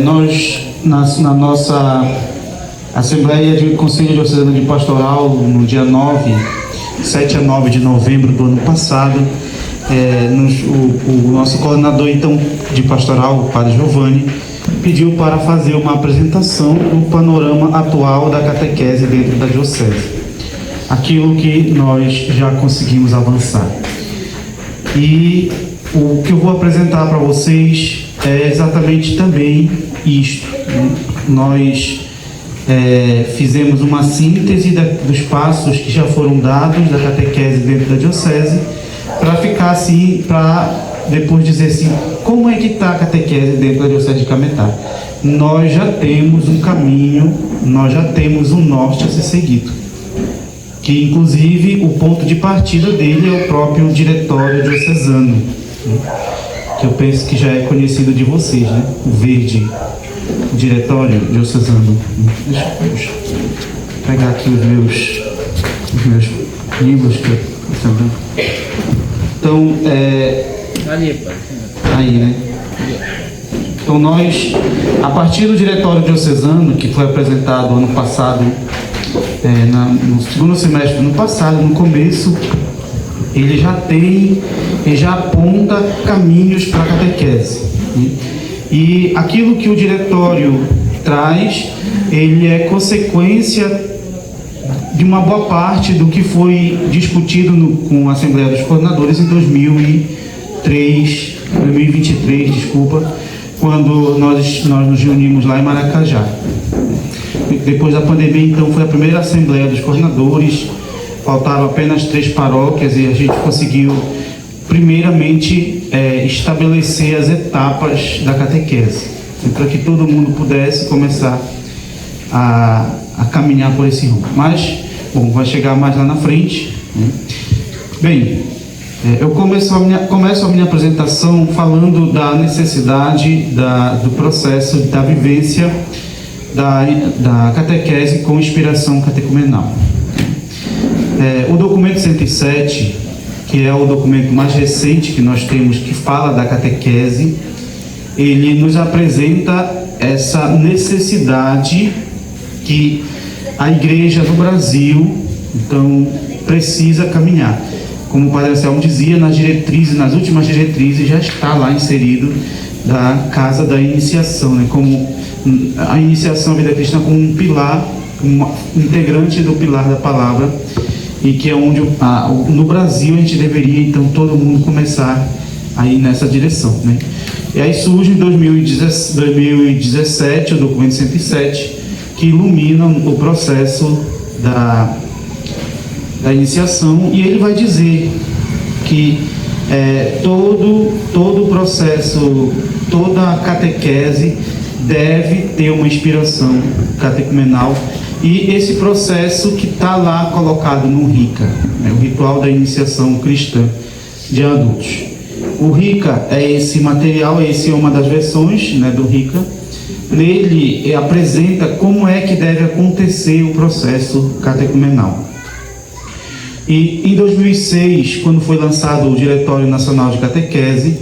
Nós, na nossa Assembleia de Conselho Diocesano de Pastoral, no dia 7 a 9 de novembro do ano passado, o nosso coordenador então de pastoral, o Padre Giovanni, pediu para fazer uma apresentação do panorama atual da catequese dentro da Diocese. Aquilo que nós já conseguimos avançar. E o que eu vou apresentar para vocês é exatamente também isto, né? Nós fizemos uma síntese dos passos que já foram dados da catequese dentro da Diocese, para ficar assim, para depois dizer assim, como é que está a catequese dentro da Diocese de Cametá. Nós já temos um caminho, nós já temos um norte a ser seguido, que inclusive o ponto de partida dele é o próprio diretório diocesano, né? Que eu penso que já é conhecido de vocês, né? O verde, o diretório diocesano. Deixa eu pegar aqui os meus livros que eu também. Então, aí, né? Então nós, a partir do diretório diocesano, que foi apresentado ano passado, no segundo semestre do ano passado, no começo, ele já aponta caminhos para a catequese, né? E aquilo que o diretório traz, ele é consequência de uma boa parte do que foi discutido com a Assembleia dos Coordenadores em 2023, quando nós nos reunimos lá em Maracajá. Depois da pandemia, então, foi a primeira Assembleia dos Coordenadores, faltaram apenas 3 paróquias e a gente conseguiu, primeiramente, estabelecer as etapas da catequese, para que todo mundo pudesse começar a caminhar por esse rumo. Mas, bom, vai chegar mais lá na frente, né? Bem, eu começo a minha apresentação falando da necessidade do processo da vivência da catequese com inspiração catecumenal. O documento 107, que é o documento mais recente que nós temos, que fala da catequese, ele nos apresenta essa necessidade que a Igreja do Brasil, então, precisa caminhar. Como o Padre Anselmo dizia, nas últimas diretrizes, já está lá inserido da Casa da Iniciação, né? Como a iniciação à vida cristã como um pilar, um integrante do pilar da palavra, e que é onde no Brasil a gente deveria, então, todo mundo começar a ir nessa direção, né? E aí surge em 2017 o documento 107, que ilumina o processo da iniciação, e ele vai dizer que todo o processo, toda a catequese deve ter uma inspiração catecumenal, e esse processo que está lá colocado no RICA, né, o Ritual da Iniciação Cristã de Adultos. O RICA é esse material, essa é uma das versões, né, do RICA. Nele apresenta como é que deve acontecer o processo catecumenal. E em 2006, quando foi lançado o Diretório Nacional de Catequese,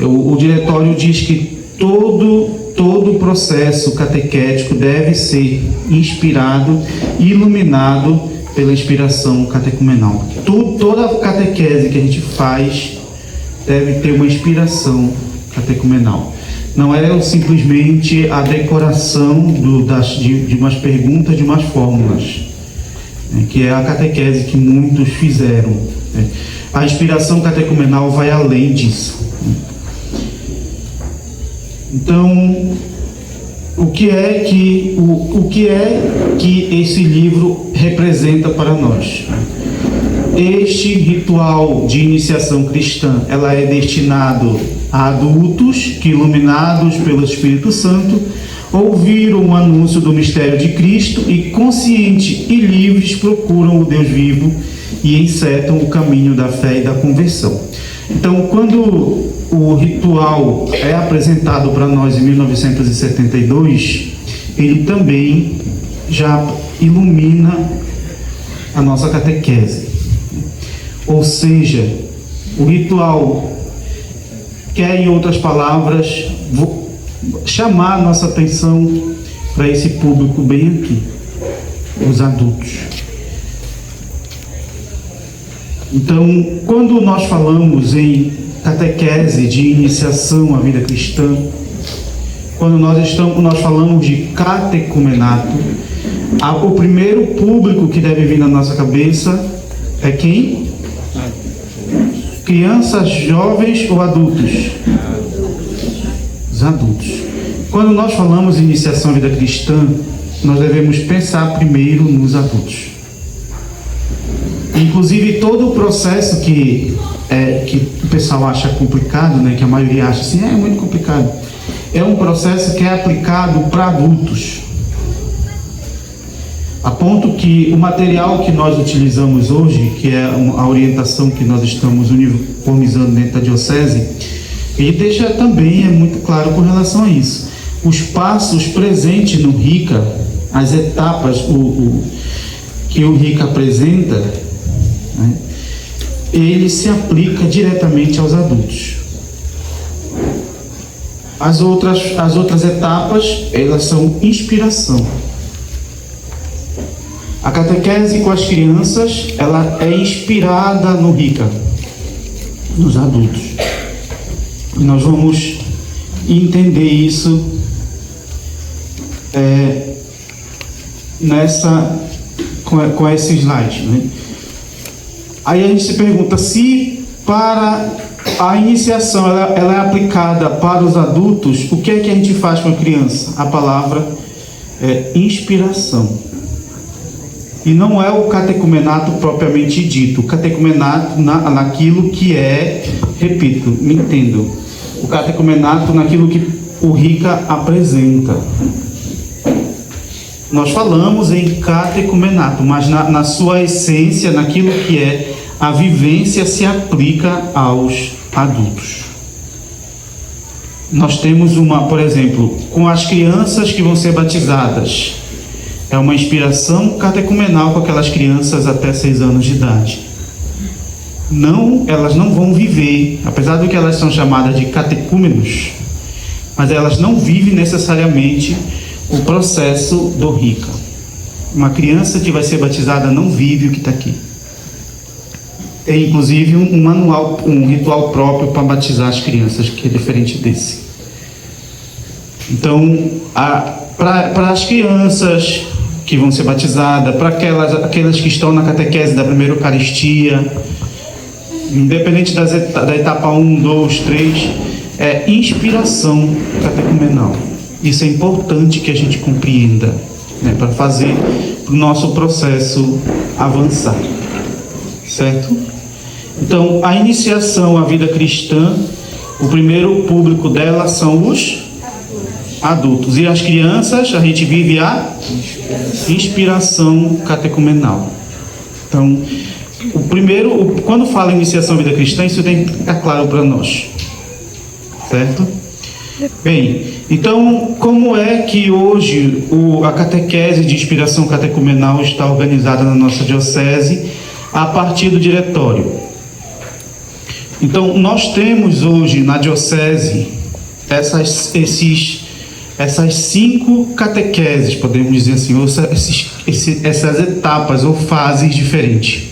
o diretório diz que todo o processo catequético deve ser inspirado e iluminado pela inspiração catecumenal. Toda a catequese que a gente faz deve ter uma inspiração catecumenal. Não é simplesmente a decoração de umas perguntas, de umas fórmulas, né, que é a catequese que muitos fizeram, né. A inspiração catecumenal vai além disso, né. Então, o que é que esse livro representa para nós? Este ritual de iniciação cristã, ela é destinado a adultos que, iluminados pelo Espírito Santo, ouviram o anúncio do mistério de Cristo e, conscientes e livres, procuram o Deus vivo e encetam o caminho da fé e da conversão. Então, quando o ritual é apresentado para nós em 1972, ele também já ilumina a nossa catequese. Ou seja, o ritual quer, em outras palavras, chamar a nossa atenção para esse público bem aqui, os adultos. Então, quando nós falamos em catequese de iniciação à vida cristã, quando nós falamos de catecumenato, o primeiro público que deve vir na nossa cabeça é quem? Crianças, jovens ou adultos? Os adultos. Quando nós falamos em iniciação à vida cristã, nós devemos pensar primeiro nos adultos. Inclusive, todo o processo que o pessoal acha complicado, né, que a maioria acha assim, é muito complicado, é um processo que é aplicado para adultos. A ponto que o material que nós utilizamos hoje, que é a orientação que nós estamos uniformizando dentro da diocese, ele deixa também, é muito claro com relação a isso. Os passos presentes no RICA, as etapas que o RICA apresenta, né, ele se aplica diretamente aos adultos. As outras etapas, elas são inspiração. A catequese com as crianças, ela é inspirada no RICA, nos adultos. E nós vamos entender isso com esse slide, né? Aí a gente se pergunta se para a iniciação ela é aplicada para os adultos, o que é que a gente faz com a criança? A palavra é inspiração. E não é o catecumenato propriamente dito. O catecumenato naquilo que é, repito, me entendam, o catecumenato naquilo que o RICA apresenta. Nós falamos em catecumenato, mas na sua essência, naquilo que é a vivência, se aplica aos adultos. Nós temos por exemplo, com as crianças que vão ser batizadas, é uma inspiração catecumenal com aquelas crianças até 6 anos de idade. Elas não vão viver, apesar de que elas são chamadas de catecúmenos, mas elas não vivem necessariamente o processo do RICA. Uma criança que vai ser batizada não vive o que está aqui. Tem inclusive um manual, um ritual próprio para batizar as crianças, que é diferente desse. Então, para as crianças que vão ser batizadas, para aquelas que estão na catequese da primeira Eucaristia, independente da etapa 1, 2, 3, é inspiração catecumenal. Isso é importante que a gente compreenda, né, para fazer o nosso processo avançar, certo? Então, a iniciação à vida cristã, o primeiro público dela são os adultos. E as crianças, a gente vive a inspiração catecumenal. Então, quando fala em iniciação à vida cristã, isso tem que ficar claro para nós, certo? Bem, então, como é que hoje a catequese de inspiração catecumenal está organizada na nossa diocese a partir do diretório? Então, nós temos hoje na diocese essas 5 catequeses, podemos dizer assim, ou essas etapas ou fases diferentes.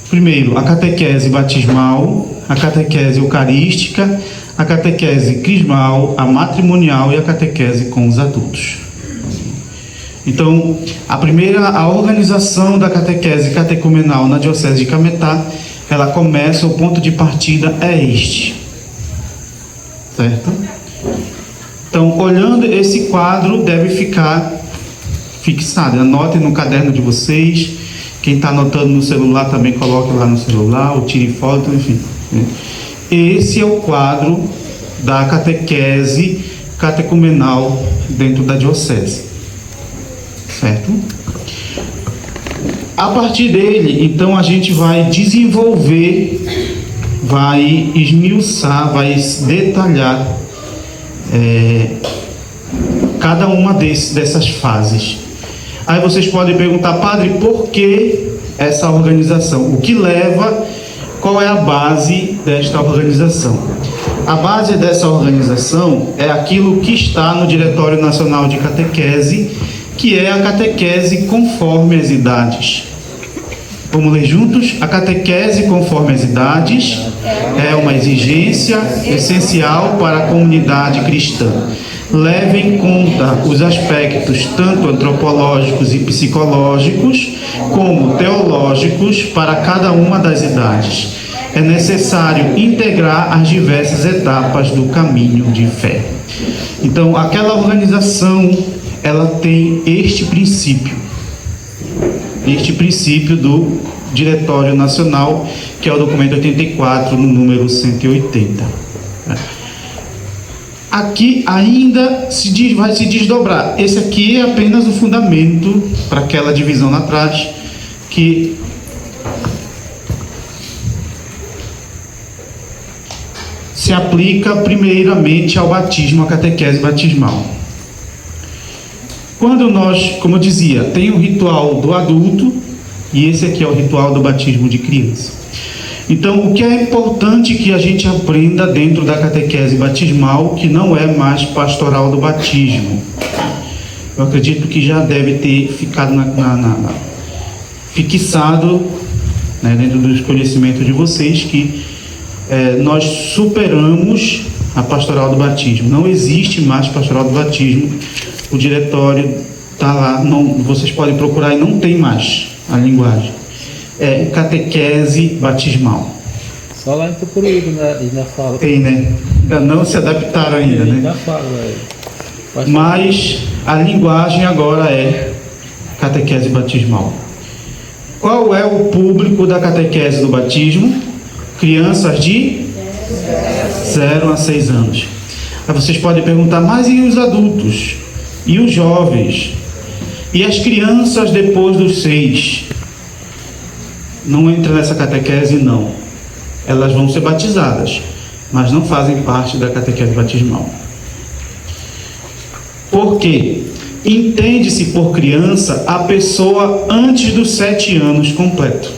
Primeiro, a catequese batismal, a catequese eucarística, a catequese crismal, a matrimonial e a catequese com os adultos. Então, a organização da catequese catecumenal na diocese de Cametá, ela começa, o ponto de partida é este, certo? Então, olhando esse quadro, deve ficar fixado. Anotem no caderno de vocês. Quem está anotando no celular também coloque lá no celular, ou tire foto, enfim, né? Esse é o quadro da catequese catecumenal dentro da diocese, certo? A partir dele, então, a gente vai desenvolver, vai esmiuçar, vai detalhar cada uma dessas fases. Aí vocês podem perguntar, padre, por que essa organização? O que leva, qual é a base desta organização? A base dessa organização é aquilo que está no Diretório Nacional de Catequese, que é a catequese conforme as idades. Vamos ler juntos? A catequese conforme as idades é uma exigência essencial para a comunidade cristã. Leve em conta os aspectos tanto antropológicos e psicológicos como teológicos para cada uma das idades. É necessário integrar as diversas etapas do caminho de fé. Então, aquela organização, ela tem este princípio do Diretório Nacional, que é o documento 84, no número 180. Aqui ainda vai se desdobrar. Esse aqui é apenas o fundamento para aquela divisão lá atrás, que se aplica primeiramente ao batismo, à catequese batismal. Quando nós, como eu dizia, tem o ritual do adulto, e esse aqui é o ritual do batismo de criança. Então, o que é importante que a gente aprenda dentro da catequese batismal, que não é mais pastoral do batismo. Eu acredito que já deve ter ficado fixado, né, dentro dos conhecimentos de vocês, que nós superamos a pastoral do batismo. Não existe mais pastoral do batismo. O diretório está lá, vocês podem procurar e não tem mais a linguagem. É catequese batismal. Só lá em Tucuruíba ainda fala. Tem, né? Ainda não se adaptaram ainda, né? Ainda fala, Mas a linguagem agora é catequese batismal. Qual é o público da catequese do batismo? Crianças de 0 a 6 anos. Aí vocês podem perguntar, mas e os adultos? E os jovens? E as crianças depois dos 6? Não entra nessa catequese, não. Elas vão ser batizadas, mas não fazem parte da catequese batismal. Por quê? Entende-se por criança a pessoa antes dos 7 anos completo.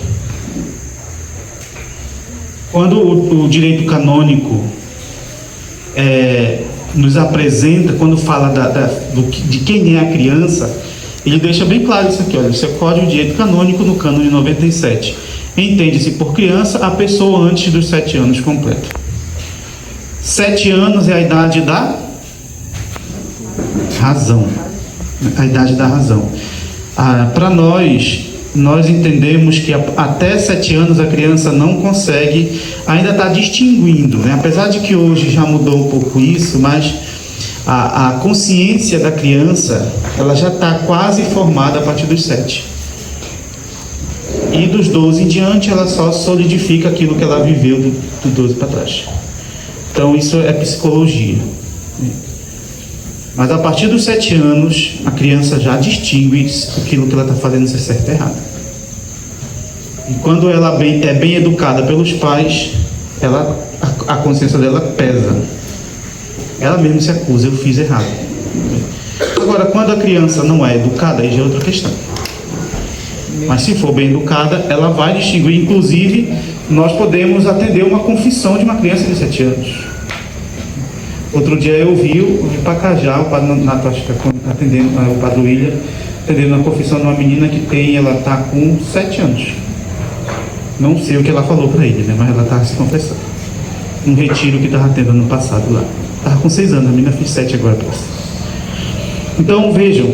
Quando o direito canônico nos apresenta, quando fala de quem é a criança, ele deixa bem claro isso aqui, olha, isso é Código de Direito Canônico no Cânone 97. Entende-se por criança a pessoa antes dos 7 anos completo. 7 anos é a idade da razão. A idade da razão. Para nós entendemos que até 7 anos a criança não consegue, ainda está distinguindo, né? Apesar de que hoje já mudou um pouco isso, mas a consciência da criança, ela já está quase formada a partir dos 7. E dos 12 em diante, ela só solidifica aquilo que ela viveu do 12 para trás. Então, isso é psicologia. Mas a partir dos 7 anos, a criança já distingue aquilo que ela está fazendo ser certo e errado. E quando ela é bem educada pelos pais, a consciência dela pesa. Ela mesma se acusa, eu fiz errado. Agora, quando a criança não é educada, aí já é outra questão. Mas se for bem educada, ela vai distinguir. Inclusive, nós podemos atender uma confissão de uma criança de 7 anos. Outro dia eu vi Pacajá, o padre Natasha atendendo, o padre William, atendendo uma confissão de uma menina que ela está com 7 anos. Não sei o que ela falou para ele, né? Mas ela estava se confessando. Um retiro que estava tendo ano passado lá. Estava com 6 anos, a menina fez 7 agora. Então vejam,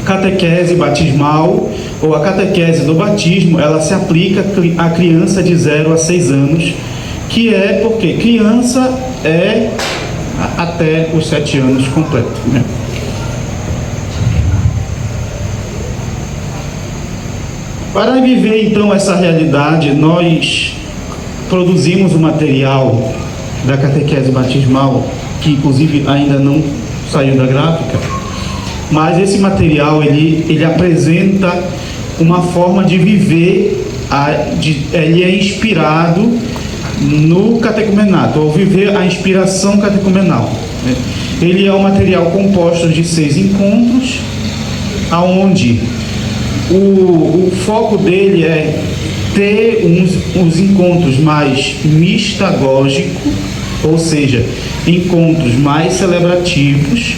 catequese batismal ou a catequese do batismo, ela se aplica à criança de 0 a 6 anos, que é porque criança é até os 7 anos completo, né? Para viver então essa realidade, nós produzimos um material da catequese batismal, que inclusive ainda não saiu da gráfica, mas esse material ele apresenta uma forma de viver, ele é inspirado no catecumenato, ou viver a inspiração catecumenal, né? Ele é um material composto de 6 encontros, aonde o foco dele é ter uns encontros mais mistagógicos, ou seja, encontros mais celebrativos,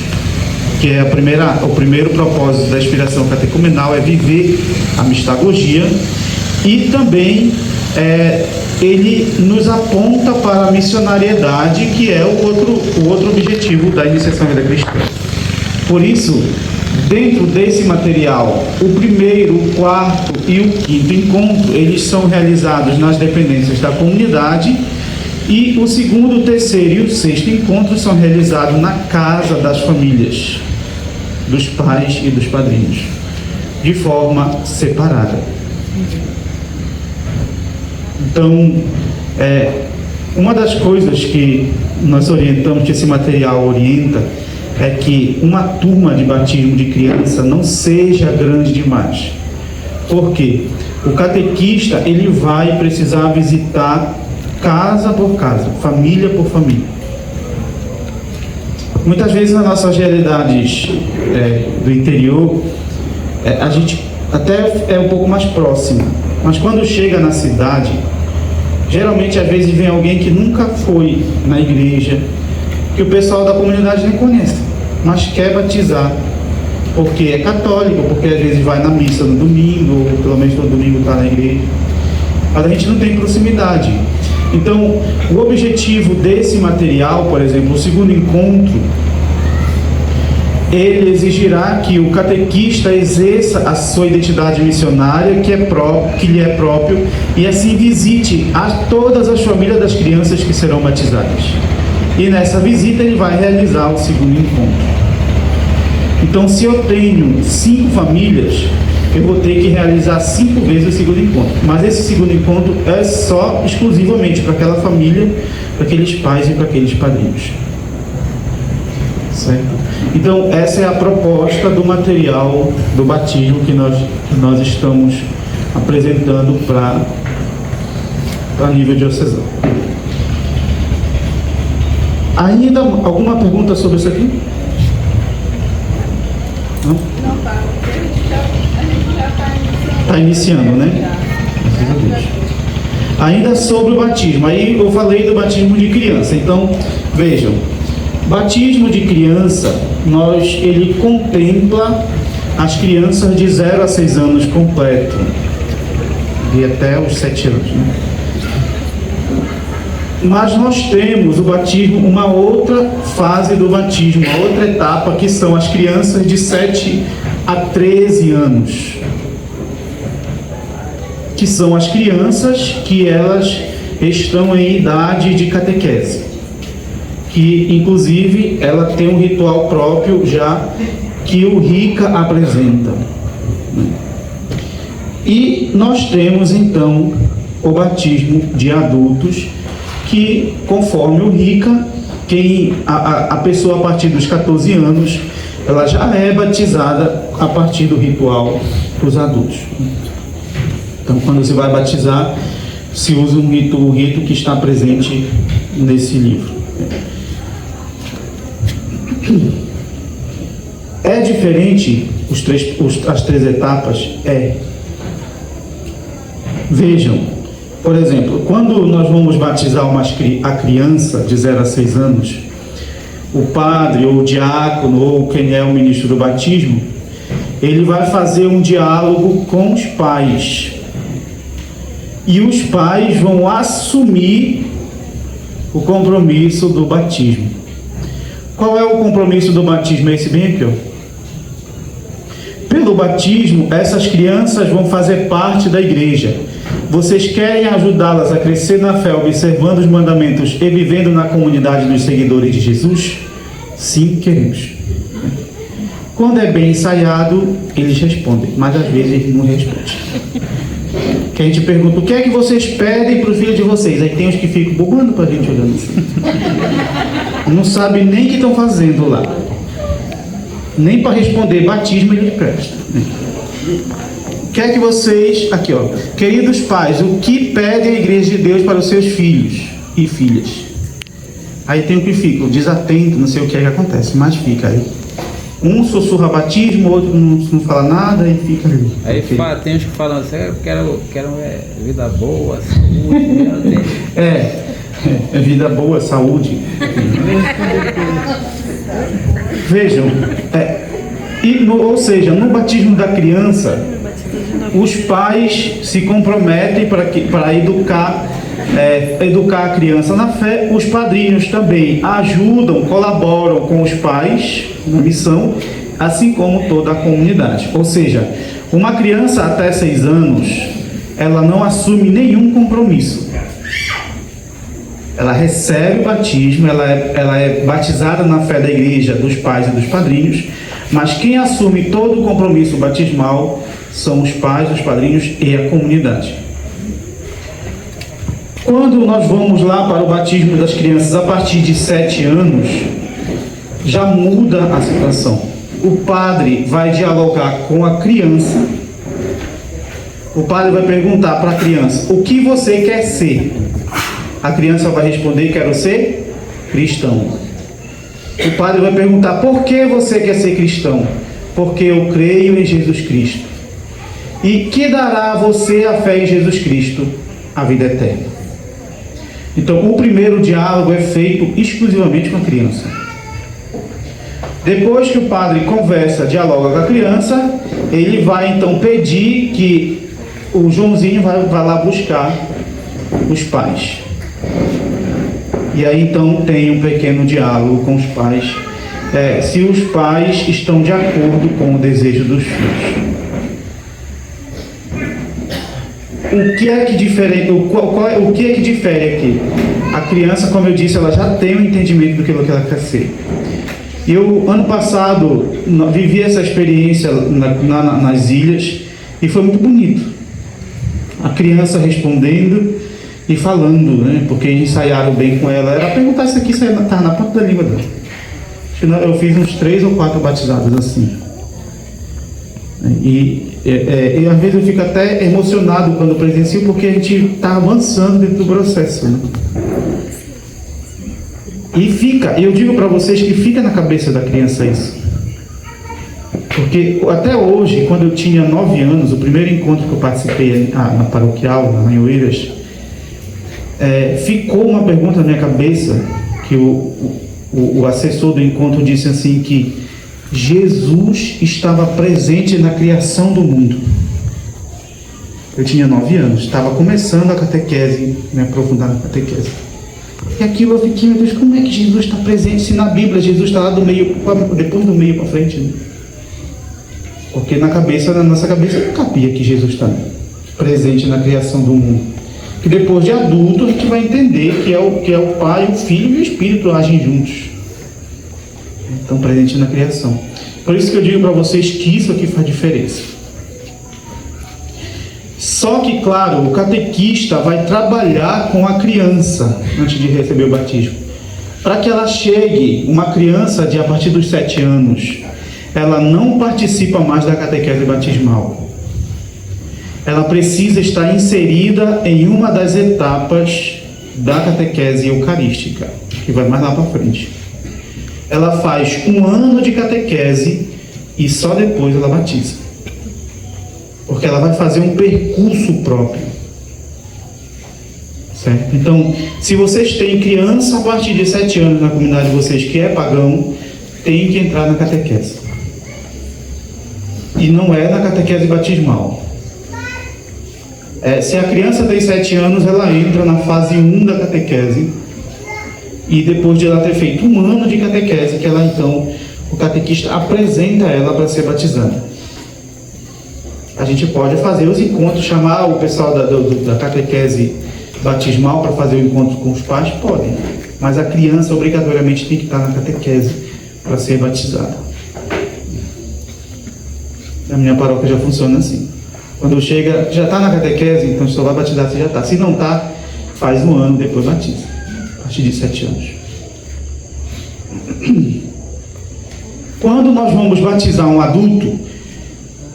que é o primeiro propósito da inspiração catecumenal, é viver a mistagogia, e também ele nos aponta para a missionariedade, que é o outro objetivo da iniciação à vida cristã. Por isso, dentro desse material, o primeiro, o quarto e o quinto encontro, eles são realizados nas dependências da comunidade, e o segundo, o terceiro e o sexto encontro são realizados na casa das famílias, dos pais e dos padrinhos, de forma separada. Então, uma das coisas que nós orientamos, que esse material orienta, é que uma turma de batismo de criança não seja grande demais. Por quê? O catequista, ele vai precisar visitar casa por casa, família por família. Muitas vezes nas nossas realidades do interior, a gente até é um pouco mais próximo, mas quando chega na cidade, geralmente às vezes vem alguém que nunca foi na igreja, que o pessoal da comunidade nem conhece, mas quer batizar, porque é católico, porque às vezes vai na missa no domingo, ou pelo menos todo domingo está na igreja, mas a gente não tem proximidade. Então, o objetivo desse material, por exemplo, o segundo encontro, ele exigirá que o catequista exerça a sua identidade missionária, que lhe é próprio, e assim visite todas as famílias das crianças que serão batizadas. E nessa visita ele vai realizar o segundo encontro. Então, se eu tenho 5 famílias, eu vou ter que realizar 5 vezes o segundo encontro. Mas esse segundo encontro é só, exclusivamente para aquela família, para aqueles pais e para aqueles padrinhos. Certo? Então, essa é a proposta do material do batismo que nós estamos apresentando para nível diocesano. Ainda alguma pergunta sobre isso aqui? Não? Não, tá. A gente já Está iniciando, né? Graças a Deus. Ainda sobre o batismo. Aí eu falei do batismo de criança. Então, vejam. Batismo de criança, ele contempla as crianças de 0 a 6 anos completo. E até os 7 anos, né? Mas nós temos o batismo, uma outra fase do batismo, uma outra etapa, que são as crianças de 7 a 13 anos. Que são as crianças que elas estão em idade de catequese. Que, inclusive, ela tem um ritual próprio já que o RICA apresenta. E nós temos, então, o batismo de adultos, que, conforme o RICA, a pessoa a partir dos 14 anos, ela já é batizada a partir do ritual para os adultos. Então, quando você vai batizar, se usa o rito que está presente nesse livro. É diferente as 3 etapas? Vejam, por exemplo, quando nós vamos batizar a criança de 0 a 6 anos, o padre ou o diácono ou quem é o ministro do batismo, ele vai fazer um diálogo com os pais. E os pais vão assumir o compromisso do batismo. Qual é o compromisso do batismo? É esse bem aqui, ó. Pelo batismo, essas crianças vão fazer parte da igreja. Vocês querem ajudá-las a crescer na fé, observando os mandamentos e vivendo na comunidade dos seguidores de Jesus? Sim, queremos. Quando é bem ensaiado, eles respondem, mas às vezes eles não respondem. Que a gente pergunta, o que é que vocês pedem para o filho de vocês? Aí tem os que ficam bobando para a gente olhando assim. Não sabem nem o que estão fazendo lá. Nem para responder batismo ele presta. O que é que vocês... Aqui, ó. Queridos pais, o que pede a Igreja de Deus para os seus filhos e filhas? Aí tem o que fica, desatento, não sei o que é que acontece, mas fica aí. Um sussurra batismo, o outro não fala nada e fica ali. Aí tem uns que falam assim, eu quero vida boa, saúde. É vida boa, saúde. Vejam, ou seja, no batismo da criança, os pais se comprometem para educar a criança na fé. Os padrinhos também ajudam, colaboram com os pais na missão, assim como toda a comunidade. Ou seja, uma criança até 6 anos, ela não assume nenhum compromisso. Ela recebe o batismo, ela é batizada na fé da igreja, dos pais e dos padrinhos, mas quem assume todo o compromisso batismal são os pais, os padrinhos e a comunidade. Quando nós vamos lá para o batismo das crianças a partir de 7 anos, já muda a situação. O padre vai dialogar com a criança. O padre vai perguntar para a criança: o que você quer ser? A criança vai responder: quero ser cristão. O padre vai perguntar: por que você quer ser cristão? Porque eu creio em Jesus Cristo. E que dará a você a fé em Jesus Cristo? A vida eterna. Então, o primeiro diálogo é feito exclusivamente com a criança. Depois que o padre conversa, dialoga com a criança, ele vai então pedir que o Joãozinho vai lá buscar os pais. E aí então tem um pequeno diálogo com os pais, se os pais estão de acordo com o desejo dos filhos. O que é que difere aqui? A criança, como eu disse, ela já tem um entendimento do que ela quer ser. Eu, ano passado, vivi essa experiência nas ilhas e foi muito bonito. A criança respondendo e falando, né? Porque ensaiaram bem com ela. Era perguntar isso aqui, estava na ponta da língua dela. Eu fiz uns 3 ou 4 batizados assim. E às vezes eu fico até emocionado quando presencio, porque a gente está avançando dentro do processo, né? E eu digo para vocês que fica na cabeça da criança isso. Porque até hoje, quando eu tinha 9 anos, o primeiro encontro que eu participei na paroquial, lá em Oeiras, ficou uma pergunta na minha cabeça, que o assessor do encontro disse assim, que Jesus estava presente na criação do mundo. Eu tinha 9 anos, estava começando a catequese, me aprofundar na catequese. E aquilo eu fiquei, meu Deus, como é que Jesus está presente se na Bíblia Jesus está lá do meio, depois do meio para frente, né? Porque na nossa cabeça não cabia que Jesus está presente na criação do mundo. Que depois de adulto a gente vai entender que é o Pai, o Filho e o Espírito agem juntos. Estão presentes na criação. Por isso que eu digo para vocês que isso aqui faz diferença. Só que, claro, o catequista vai trabalhar com a criança antes de receber o batismo. Para que ela chegue, uma criança a partir dos 7 anos, ela não participa mais da catequese batismal. Ela precisa estar inserida em uma das etapas da catequese eucarística, que vai mais lá para frente. Ela faz 1 ano de catequese e só depois ela batiza. Porque ela vai fazer um percurso próprio. Certo? Então, se vocês têm criança a partir de 7 anos na comunidade de vocês que é pagão, tem que entrar na catequese. E não é na catequese batismal. Se a criança tem 7 anos, ela entra na fase 1 da catequese. E depois de ela ter feito 1 ano de catequese, que ela então, o catequista apresenta ela para ser batizada. A gente pode fazer os encontros, chamar o pessoal da catequese batismal para fazer o encontro com os pais? Podem. Mas a criança obrigatoriamente tem que estar na catequese para ser batizada. A minha paróquia já funciona assim. Quando chega, já está na catequese, então só vai batizar se já está. Se não está, faz 1 ano, depois batiza. A partir de 7 anos. Quando nós vamos batizar um adulto,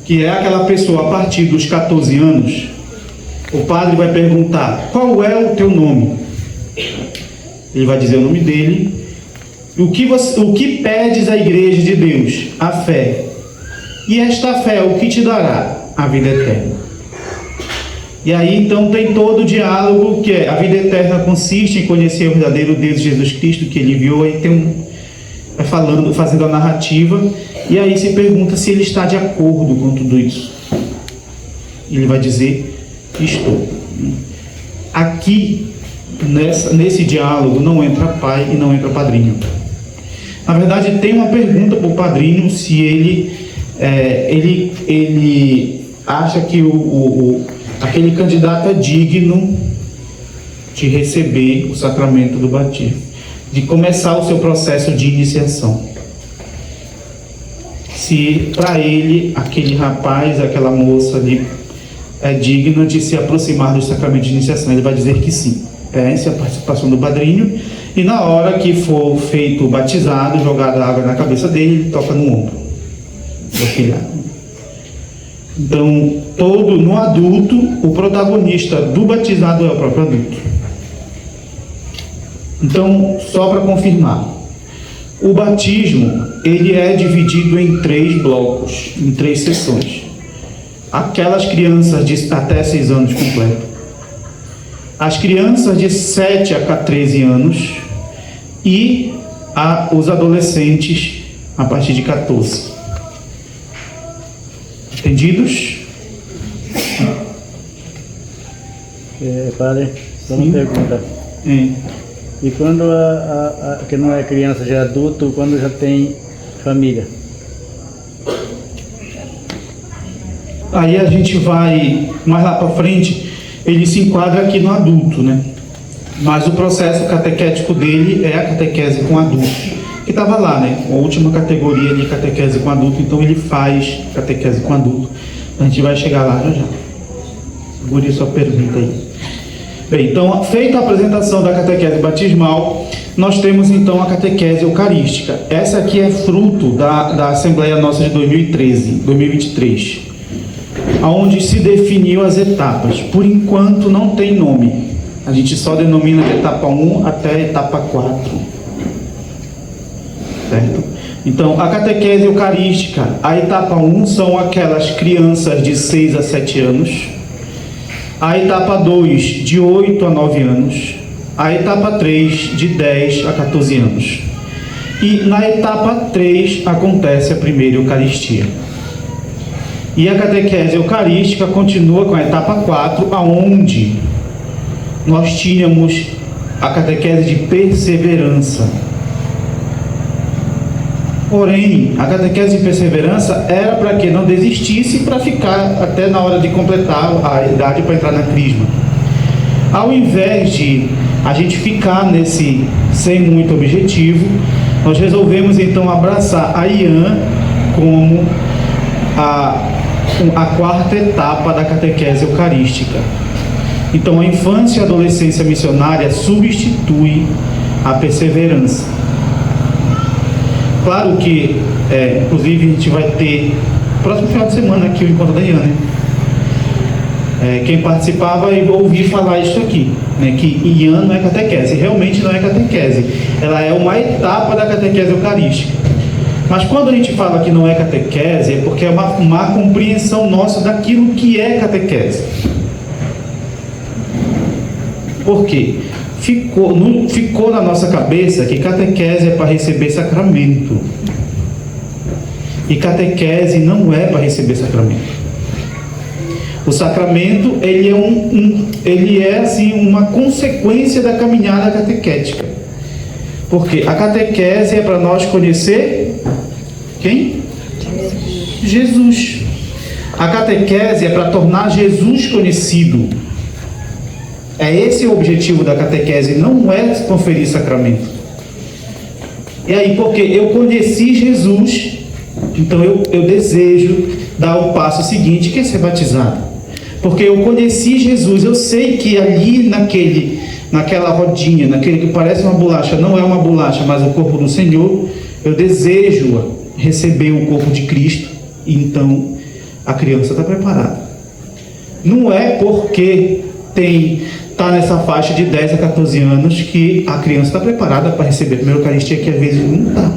que é aquela pessoa a partir dos 14 anos, o padre vai perguntar: qual é o teu nome? Ele vai dizer o nome dele. O que pedes à igreja de Deus? A fé. E esta fé, o que te dará? A vida eterna. E aí então tem todo o diálogo que é: a vida eterna consiste em conhecer o verdadeiro Deus, Jesus Cristo, que ele enviou. Aí vai falando, fazendo a narrativa, e aí se pergunta se ele está de acordo com tudo isso. Ele vai dizer: estou. Aqui, nesse diálogo, não entra pai e não entra padrinho. Na verdade, tem uma pergunta para o padrinho se ele acha que aquele candidato é digno de receber o sacramento do batismo, de começar o seu processo de iniciação. Se para ele, aquele rapaz, aquela moça ali, é digna de se aproximar do sacramento de iniciação, ele vai dizer que sim. Essa é a participação do padrinho, e na hora que for feito o batizado, jogada água na cabeça dele, ele toca no ombro do afilhado. Então, no adulto, o protagonista do batizado é o próprio adulto. Então, só para confirmar, o batismo, ele é dividido em 3 blocos, em 3 sessões. Aquelas crianças de até 6 anos completos, as crianças de 7 a 13 anos e os adolescentes a partir de 14. Entendidos? Padre, só uma pergunta. E quando que não é criança, já é adulto, quando já tem família? Aí a gente vai mais lá para frente, ele se enquadra aqui no adulto, né? Mas o processo catequético dele é a catequese com adulto, que estava lá, né? A última categoria de catequese com adulto, então ele faz catequese com adulto. A gente vai chegar lá já. Segure sua pergunta aí. Bem, então, feita a apresentação da catequese batismal, nós temos então a catequese eucarística. Essa aqui é fruto da Assembleia nossa de 2023, onde se definiu as etapas. Por enquanto não tem nome. A gente só denomina de etapa 1 até a etapa 4. Certo? Então, a catequese eucarística, a etapa 1 são aquelas crianças de 6 a 7 anos. A etapa 2, de 8 a 9 anos. A etapa 3, de 10 a 14 anos. E na etapa 3 acontece a primeira Eucaristia. E a catequese eucarística continua com a etapa 4, aonde nós tínhamos a catequese de perseverança. Porém, a catequese de perseverança era para que não desistisse, para ficar até na hora de completar a idade para entrar na crisma. Ao invés de a gente ficar nesse sem muito objetivo, nós resolvemos então abraçar a IAN como a quarta etapa da catequese eucarística. Então, a infância e a adolescência missionária substitui a perseverança. Claro que, inclusive, a gente vai ter, próximo final de semana aqui, o encontro da IAN, né? Quem participar vai ouvir falar isso aqui, né? Que IAN não é catequese, realmente não é catequese. Ela é uma etapa da catequese eucarística. Mas quando a gente fala que não é catequese, é porque é uma má compreensão nossa daquilo que é catequese. Por quê? Ficou na nossa cabeça que catequese é para receber sacramento. E catequese não é para receber sacramento. O sacramento, ele é assim, uma consequência da caminhada catequética. Porque a catequese é para nós conhecer quem? Jesus. A catequese é para tornar Jesus conhecido. É esse o objetivo da catequese, não é conferir sacramento. E aí, porque eu conheci Jesus, então eu desejo dar o passo seguinte, que é ser batizado. Porque eu conheci Jesus, eu sei que ali naquela rodinha, naquele que parece uma bolacha, não é uma bolacha, mas o corpo do Senhor, eu desejo receber o corpo de Cristo, e então a criança está preparada. Não é porque está nessa faixa de 10 a 14 anos que a criança está preparada para receber a primeira Eucaristia, que às vezes não está.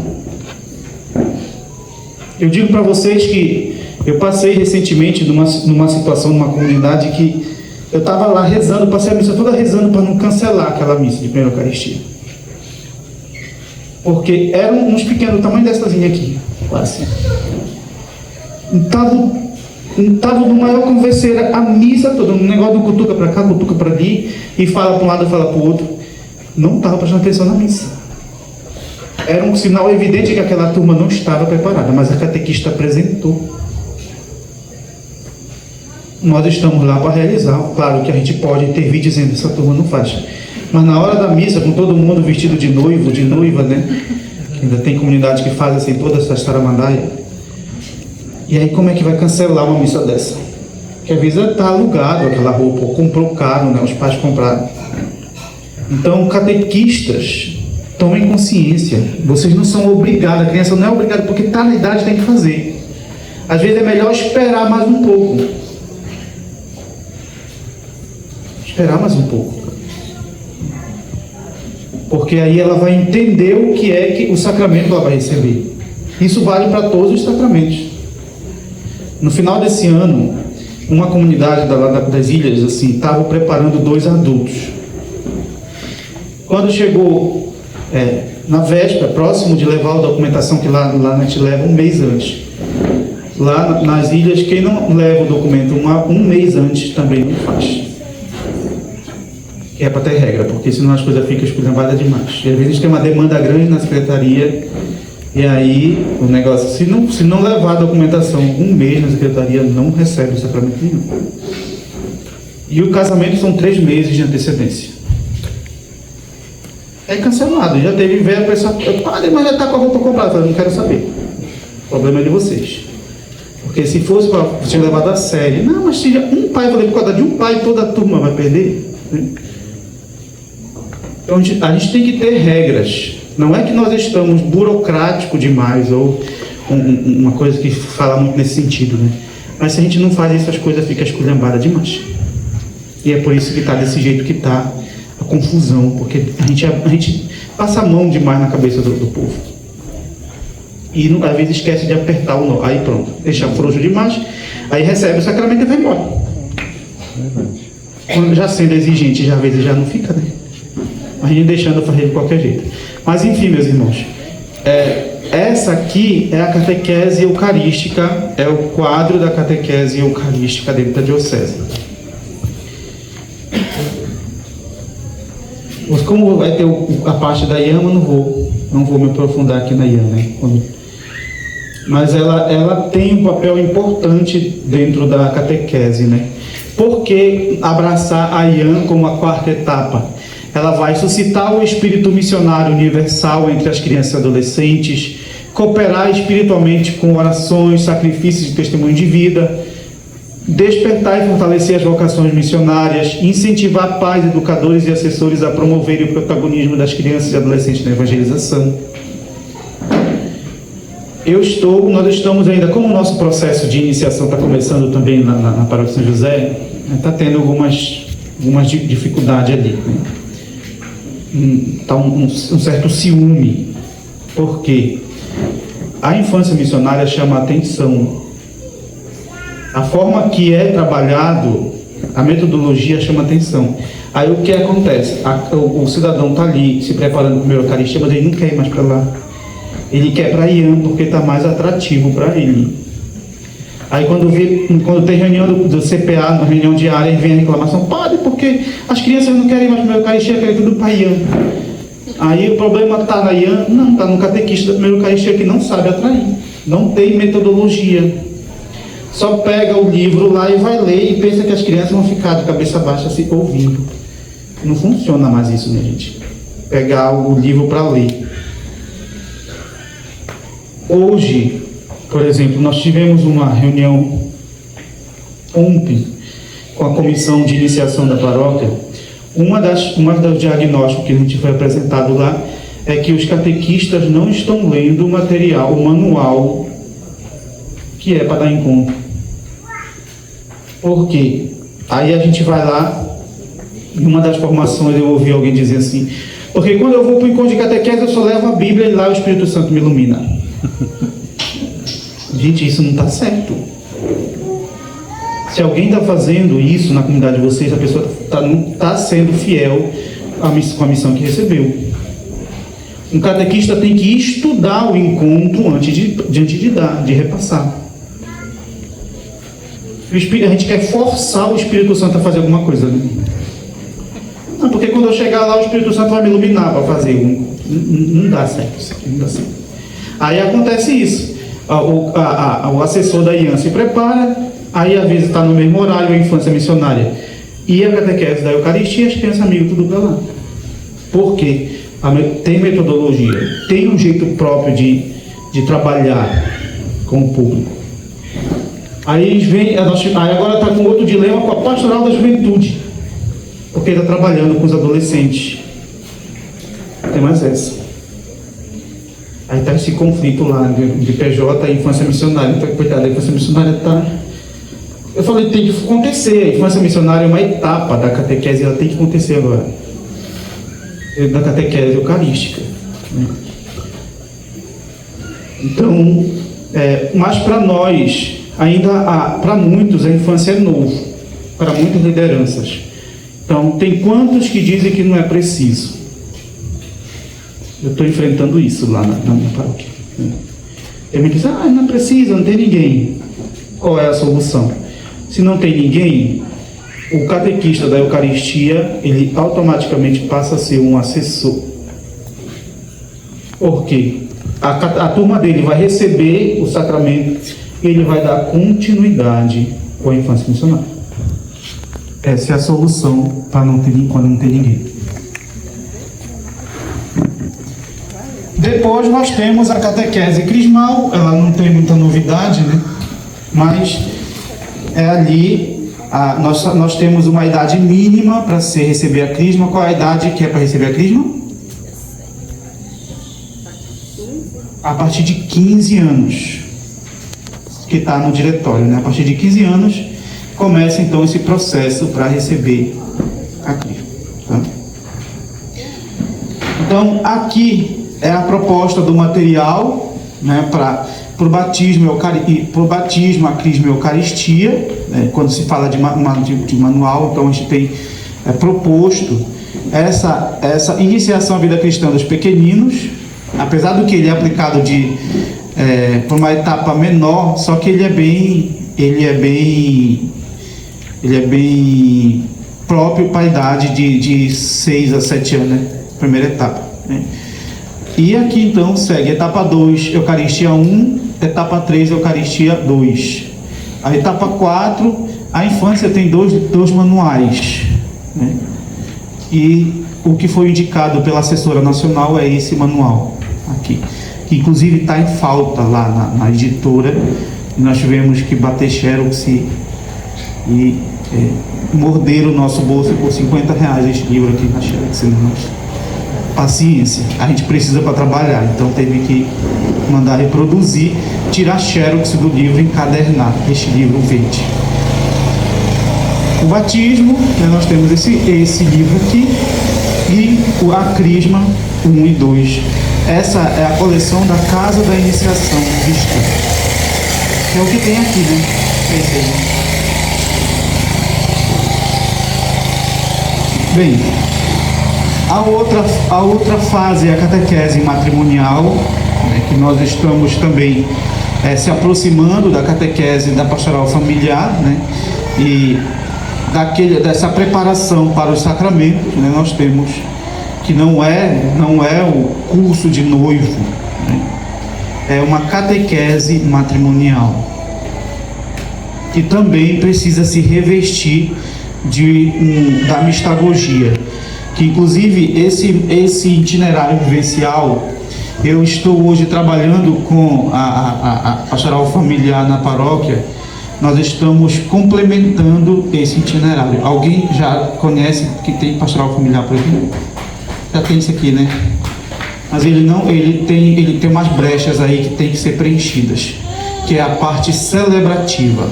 Eu digo para vocês que eu passei recentemente numa situação, numa comunidade que Eu estava lá rezando, passei a missa toda rezando para não cancelar aquela missa de primeira Eucaristia. Porque eram uns pequenos, do tamanho dessazinha aqui, quase. Estava no maior converseira a missa toda, um negócio de cutuca para cá, cutuca para ali, e fala para um lado, fala para o outro. Não estava prestando atenção na missa. Era um sinal evidente que aquela turma não estava preparada, mas a catequista apresentou. Nós estamos lá para realizar. Claro que a gente pode intervir dizendo essa turma não faz. Mas na hora da missa, com todo mundo vestido de noivo, de noiva, né? Ainda tem comunidade que faz assim, toda essa taramandaia. E aí como é que vai cancelar uma missa dessa? Porque às vezes está alugado aquela roupa, ou comprou caro, né? Os pais compraram. Então, catequistas, tomem consciência. Vocês não são obrigados, a criança não é obrigada, porque está na idade, tem que fazer. Às vezes é melhor esperar mais um pouco. Esperar mais um pouco. Porque aí ela vai entender o que é que o sacramento ela vai receber. Isso vale para todos os sacramentos. No final desse ano, uma comunidade das ilhas assim estava preparando 2 adultos. Quando chegou na véspera, próximo de levar a documentação, que lá a gente leva um mês antes. Lá nas ilhas, quem não leva o documento um mês antes também não faz. É para ter regra, porque senão as coisas ficam esculhambadas demais. E às vezes tem uma demanda grande na secretaria, e aí o negócio, se não levar a documentação um mês na secretaria, não recebe o sacramento nenhum. E o casamento são 3 meses de antecedência. É cancelado, já teve ver a pessoa, padre, mas já está com a roupa comprada. Eu falei, não quero saber. O problema é de vocês. Porque se fosse para ser levado a sério, não, mas se um pai, eu falei, por causa de um pai, toda a turma vai perder. Então a gente tem que ter regras. Não é que nós estamos burocráticos demais, ou uma coisa que fala muito nesse sentido, né? Mas se a gente não faz isso, as coisas ficam esculhambadas demais. E é por isso que está desse jeito que está a confusão, porque a gente passa a mão demais na cabeça do povo. E às vezes esquece de apertar o nó. Aí pronto, deixa frouxo demais, aí recebe o sacramento e vai embora. Quando já sendo exigente, já às vezes já não fica, né? A gente deixando fazer de qualquer jeito. Mas enfim, meus irmãos, essa aqui é a catequese eucarística, é o quadro da catequese eucarística dentro da diocese. Como vai ter a parte da IAM, eu não vou me aprofundar aqui na IAM, né? Mas ela tem um papel importante dentro da catequese, né? Por que abraçar a IAM como a 4ª etapa? Ela vai suscitar o espírito missionário universal entre as crianças e adolescentes, cooperar espiritualmente com orações, sacrifícios e testemunho de vida, despertar e fortalecer as vocações missionárias, incentivar pais, educadores e assessores a promoverem o protagonismo das crianças e adolescentes na evangelização. Nós estamos ainda, como o nosso processo de iniciação está começando também na Paróquia São José, está tendo algumas dificuldades ali, né? Está um certo ciúme, porque a infância missionária chama a atenção. A forma que é trabalhado, a metodologia chama a atenção. Aí o que acontece? O cidadão está ali se preparando para a primeira Eucaristia, mas ele não quer ir mais para lá. Ele quer para IAM porque está mais atrativo para ele. Aí quando tem reunião do CPA, na reunião diária, vem a reclamação, padre, porque as crianças não querem mais para a Eucaristia, querem tudo para IAM. Aí o problema está na IAM? Não, está no catequista da primeira Eucaristia que não sabe atrair. Não tem metodologia. Só pega o livro lá e vai ler e pensa que as crianças vão ficar de cabeça baixa se ouvindo. Não funciona mais isso, minha gente. Pegar o livro para ler. Hoje, por exemplo, nós tivemos uma reunião ontem com a comissão de iniciação da paróquia. Uma dos diagnósticos que a gente foi apresentado lá é que os catequistas não estão lendo o material, o manual que é para dar encontro. Por quê? Aí a gente vai lá, em uma das formações eu ouvi alguém dizer assim, porque quando eu vou para o encontro de catequese eu só levo a Bíblia e lá o Espírito Santo me ilumina. Gente, isso não está certo. Se alguém está fazendo isso na comunidade de vocês, a pessoa não está sendo fiel com a missão que recebeu. Um catequista tem que estudar o encontro antes de repassar. A gente quer forçar o Espírito Santo a fazer alguma coisa, né? Não, porque quando eu chegar lá, o Espírito Santo vai me iluminar para fazer. Não dá certo. Não dá certo. Aí acontece isso. O assessor da IAN se prepara, aí às vezes está no mesmo horário a infância missionária e a catequese da Eucaristia, as crianças amigos tudo para lá. Por quê? Tem metodologia, tem um jeito próprio de trabalhar com o público. Aí agora está com outro dilema com a pastoral da juventude, porque ele está trabalhando com os adolescentes. Tem mais essa. Aí está esse conflito lá de PJ e infância missionária. Então, coitada, a infância missionária está... Eu falei, tem que acontecer. A infância missionária é uma etapa da catequese, ela tem que acontecer agora. Da catequese eucarística. Então, mas para nós, ainda para muitos, a infância é novo. Para muitas lideranças. Então, tem quantos que dizem que não é preciso? Eu estou enfrentando isso lá na minha paróquia. Ele me diz, não precisa, não tem ninguém. Qual é a solução? Se não tem ninguém, o catequista da Eucaristia, ele automaticamente passa a ser um assessor. Por quê? A turma dele vai receber o sacramento e ele vai dar continuidade com a infância missionária. Essa é a solução para quando não tem ninguém. Depois nós temos a catequese crismal, ela não tem muita novidade, né? Mas ali, nós temos uma idade mínima para receber a crisma. Qual é a idade que é para receber a crisma? A partir de 15 anos, que está no diretório, né? A partir de 15 anos, começa então esse processo para receber a crisma. Tá? Então, aqui é a proposta do material, né, para o batismo, a crisma e a Eucaristia, né, quando se fala de manual, então a gente tem proposto essa iniciação à vida cristã dos pequeninos, apesar do que ele é aplicado para uma etapa menor, só que ele é bem próprio para a idade de 6 a 7 anos, né, primeira etapa, né. E aqui então segue etapa 2, Eucaristia 1, etapa 3, Eucaristia 2. A etapa 4, a infância tem dois manuais, né? E o que foi indicado pela assessora nacional é esse manual aqui, que inclusive está em falta lá na editora. Nós tivemos que bater xerox e morder o nosso bolso por R$50 este livro aqui na xerox. Paciência, a gente precisa para trabalhar, então teve que mandar reproduzir, tirar xerox do livro, encadernar este livro verde. O batismo, né, nós temos esse livro aqui, e a crisma 1 e 2. Essa é a coleção da Casa da Iniciação Cristã, que é o que tem aqui, né? Esse aí. Bem, a outra fase é a catequese matrimonial, né, que nós estamos também se aproximando da catequese da pastoral familiar, né, e dessa preparação para os sacramentos, né, nós temos que não é o curso de noivo, né, é uma catequese matrimonial, que também precisa se revestir da mistagogia. Que inclusive esse itinerário vivencial, eu estou hoje trabalhando com a pastoral familiar na paróquia. Nós estamos complementando esse itinerário. Alguém já conhece que tem pastoral familiar por aqui? Já tem isso aqui, né? Mas ele tem umas brechas aí que tem que ser preenchidas, que é a parte celebrativa.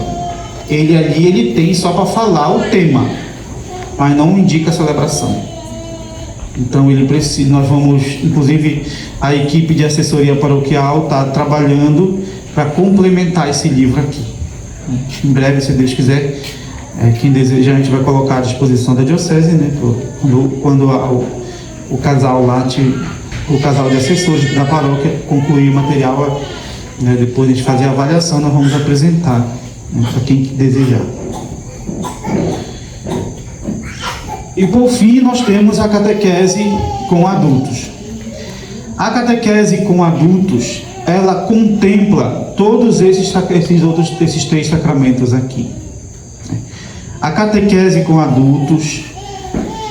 Ele tem só para falar o tema, mas não indica a celebração. Então nós vamos, inclusive a equipe de assessoria paroquial está trabalhando para complementar esse livro aqui. Em breve, se Deus quiser, quem desejar, a gente vai colocar à disposição da diocese, né? Quando o casal lá, o casal de assessores da paróquia concluir o material, né? Depois a gente fazer a avaliação, nós vamos apresentar, né, para quem desejar. E por fim, nós temos a catequese com adultos. A catequese com adultos, ela contempla todos esses 3 sacramentos aqui. A catequese com adultos,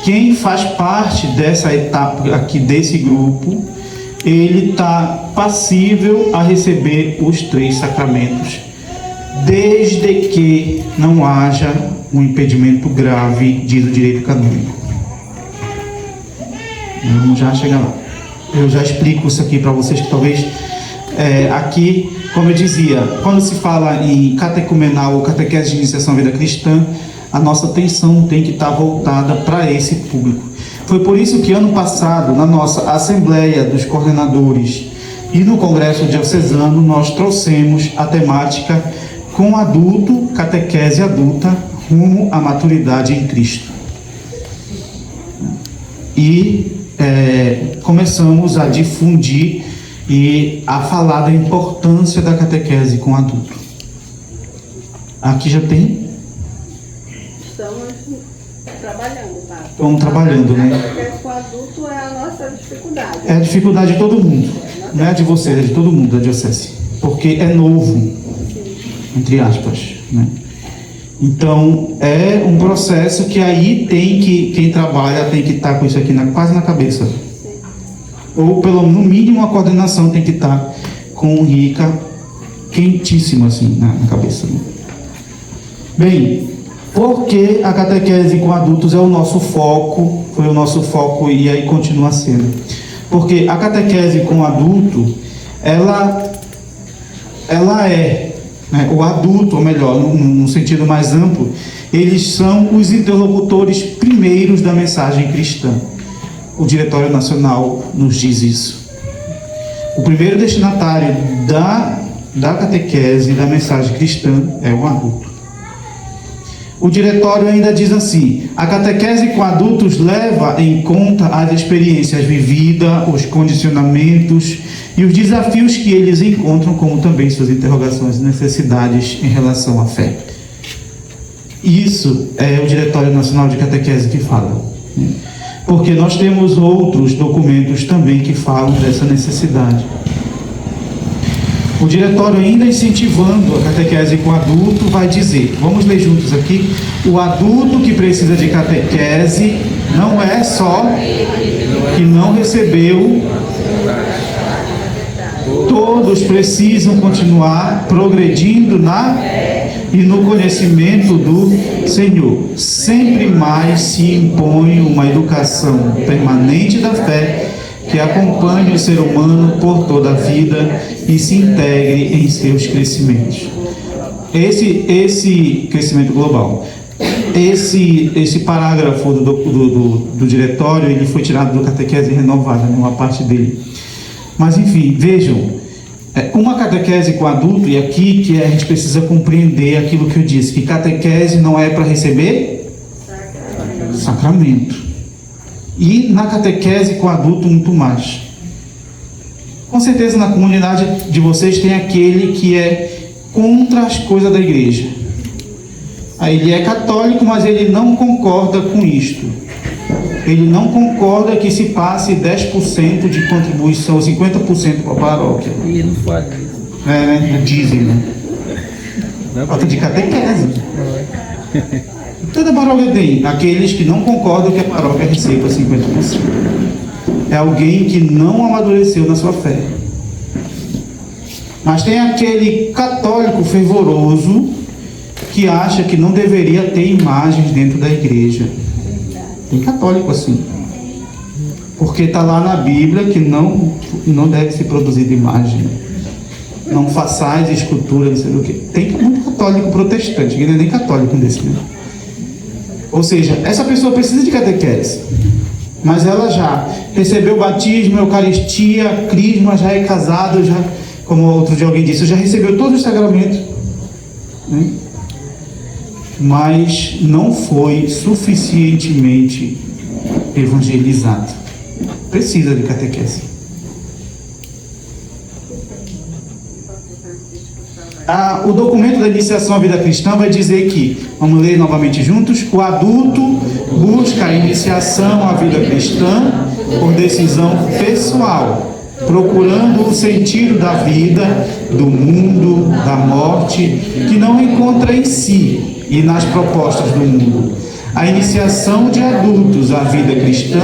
quem faz parte dessa etapa aqui, desse grupo, ele está passível a receber os 3 sacramentos, desde que não haja um impedimento grave, diz o direito canônico. Vamos já chegar lá. Eu já explico isso aqui para vocês, que talvez aqui, como eu dizia, quando se fala em catecumenal ou catequese de iniciação à vida cristã, a nossa atenção tem que estar voltada para esse público. Foi por isso que ano passado, na nossa Assembleia dos Coordenadores e no Congresso Diocesano, nós trouxemos a temática com adulto, catequese adulta, rumo à maturidade em Cristo. E começamos a difundir e a falar da importância da catequese com adulto. Aqui já tem? Estamos trabalhando, tá? Estamos trabalhando, né? A catequese com adulto é a nossa dificuldade. É a dificuldade de todo mundo. Não é de vocês, é de todo mundo da diocese. Porque é novo, entre aspas, né? Então, é um processo que aí quem trabalha tem que estar com isso aqui quase na cabeça. Ou, no mínimo, a coordenação tem que estar com o RICA quentíssimo, assim, na cabeça. Né? Bem, porque a catequese com adultos é o nosso foco, foi o nosso foco e aí continua sendo. Porque a catequese com adulto, ela é... O adulto, ou melhor, no sentido mais amplo, eles são os interlocutores primeiros da mensagem cristã. O Diretório Nacional nos diz isso. O primeiro destinatário da catequese e da mensagem cristã é o adulto. O Diretório ainda diz assim: a catequese com adultos leva em conta as experiências vividas, os condicionamentos e os desafios que eles encontram, como também suas interrogações e necessidades em relação à fé. Isso é o Diretório Nacional de Catequese que fala. Porque nós temos outros documentos também que falam dessa necessidade. O Diretório, ainda incentivando a catequese com adulto, vai dizer, vamos ler juntos aqui: o adulto que precisa de catequese não é só que não recebeu, todos precisam continuar progredindo e no conhecimento do Senhor. Sempre mais se impõe uma educação permanente da fé que acompanhe o ser humano por toda a vida e se integre em seus crescimentos. Esse crescimento global, esse parágrafo do Diretório, ele foi tirado do Catequese Renovada, uma parte dele. Mas enfim, vejam, uma catequese com adulto, e aqui que a gente precisa compreender aquilo que eu disse, que catequese não é para receber sacramento. E na catequese com adulto, muito mais. Com certeza na comunidade de vocês tem aquele que é contra as coisas da igreja. Aí ele é católico, mas ele não concorda com isto. Ele não concorda que se passe 10% de contribuição, 50% para a paróquia. E não faz isso. Dizem, né? Falta de catequese. Toda paróquia tem aqueles que não concordam que a paróquia receba 50%. É alguém que não amadureceu na sua fé. Mas tem aquele católico fervoroso que acha que não deveria ter imagens dentro da igreja. Tem católico assim. Porque está lá na Bíblia que não deve se produzir imagem. Não façais escultura, não sei o que. Tem muito católico protestante, que não é nem católico desse, né? Ou seja, essa pessoa precisa de catequese, mas ela já recebeu batismo, eucaristia, crisma, já é casado, já, como outro dia alguém disse, já recebeu todos os sacramentos, né? mas não foi suficientemente evangelizado. Precisa de catequese. O documento da iniciação à vida cristã vai dizer que, vamos ler novamente juntos, o adulto busca a iniciação à vida cristã por decisão pessoal, procurando o sentido da vida, do mundo, da morte, que não encontra em si e nas propostas do mundo. A iniciação de adultos à vida cristã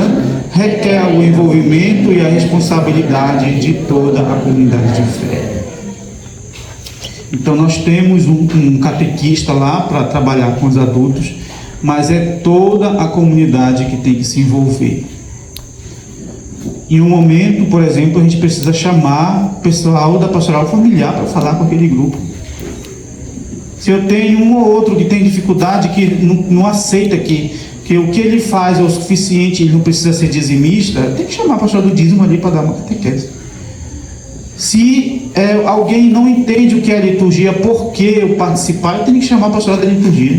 requer o envolvimento e a responsabilidade de toda a comunidade de fé. Então nós temos um catequista lá para trabalhar com os adultos, mas é toda a comunidade que tem que se envolver. Em um momento, por exemplo, a gente precisa chamar o pessoal da pastoral familiar para falar com aquele grupo. Se eu tenho um ou outro que tem dificuldade, que não aceita que o que ele faz é o suficiente, ele não precisa ser dizimista, tem que chamar a pastoral do dízimo ali para dar uma catequese. Se alguém não entende o que é a liturgia, por que eu participar, eu tenho que chamar a pastoral da liturgia.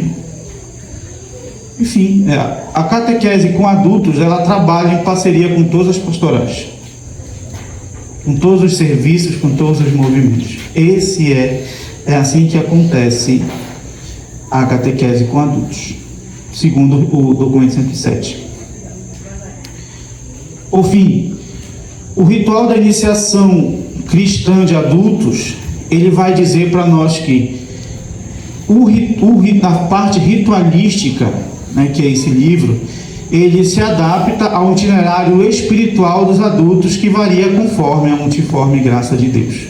Enfim, a catequese com adultos, ela trabalha em parceria com todas as pastorais, com todos os serviços, com todos os movimentos. É assim que acontece a catequese com adultos, segundo o documento 107. Por fim, o ritual da iniciação cristã de adultos, ele vai dizer para nós que na parte ritualística, né, que é esse livro, ele se adapta ao itinerário espiritual dos adultos, que varia conforme a multiforme graça de Deus,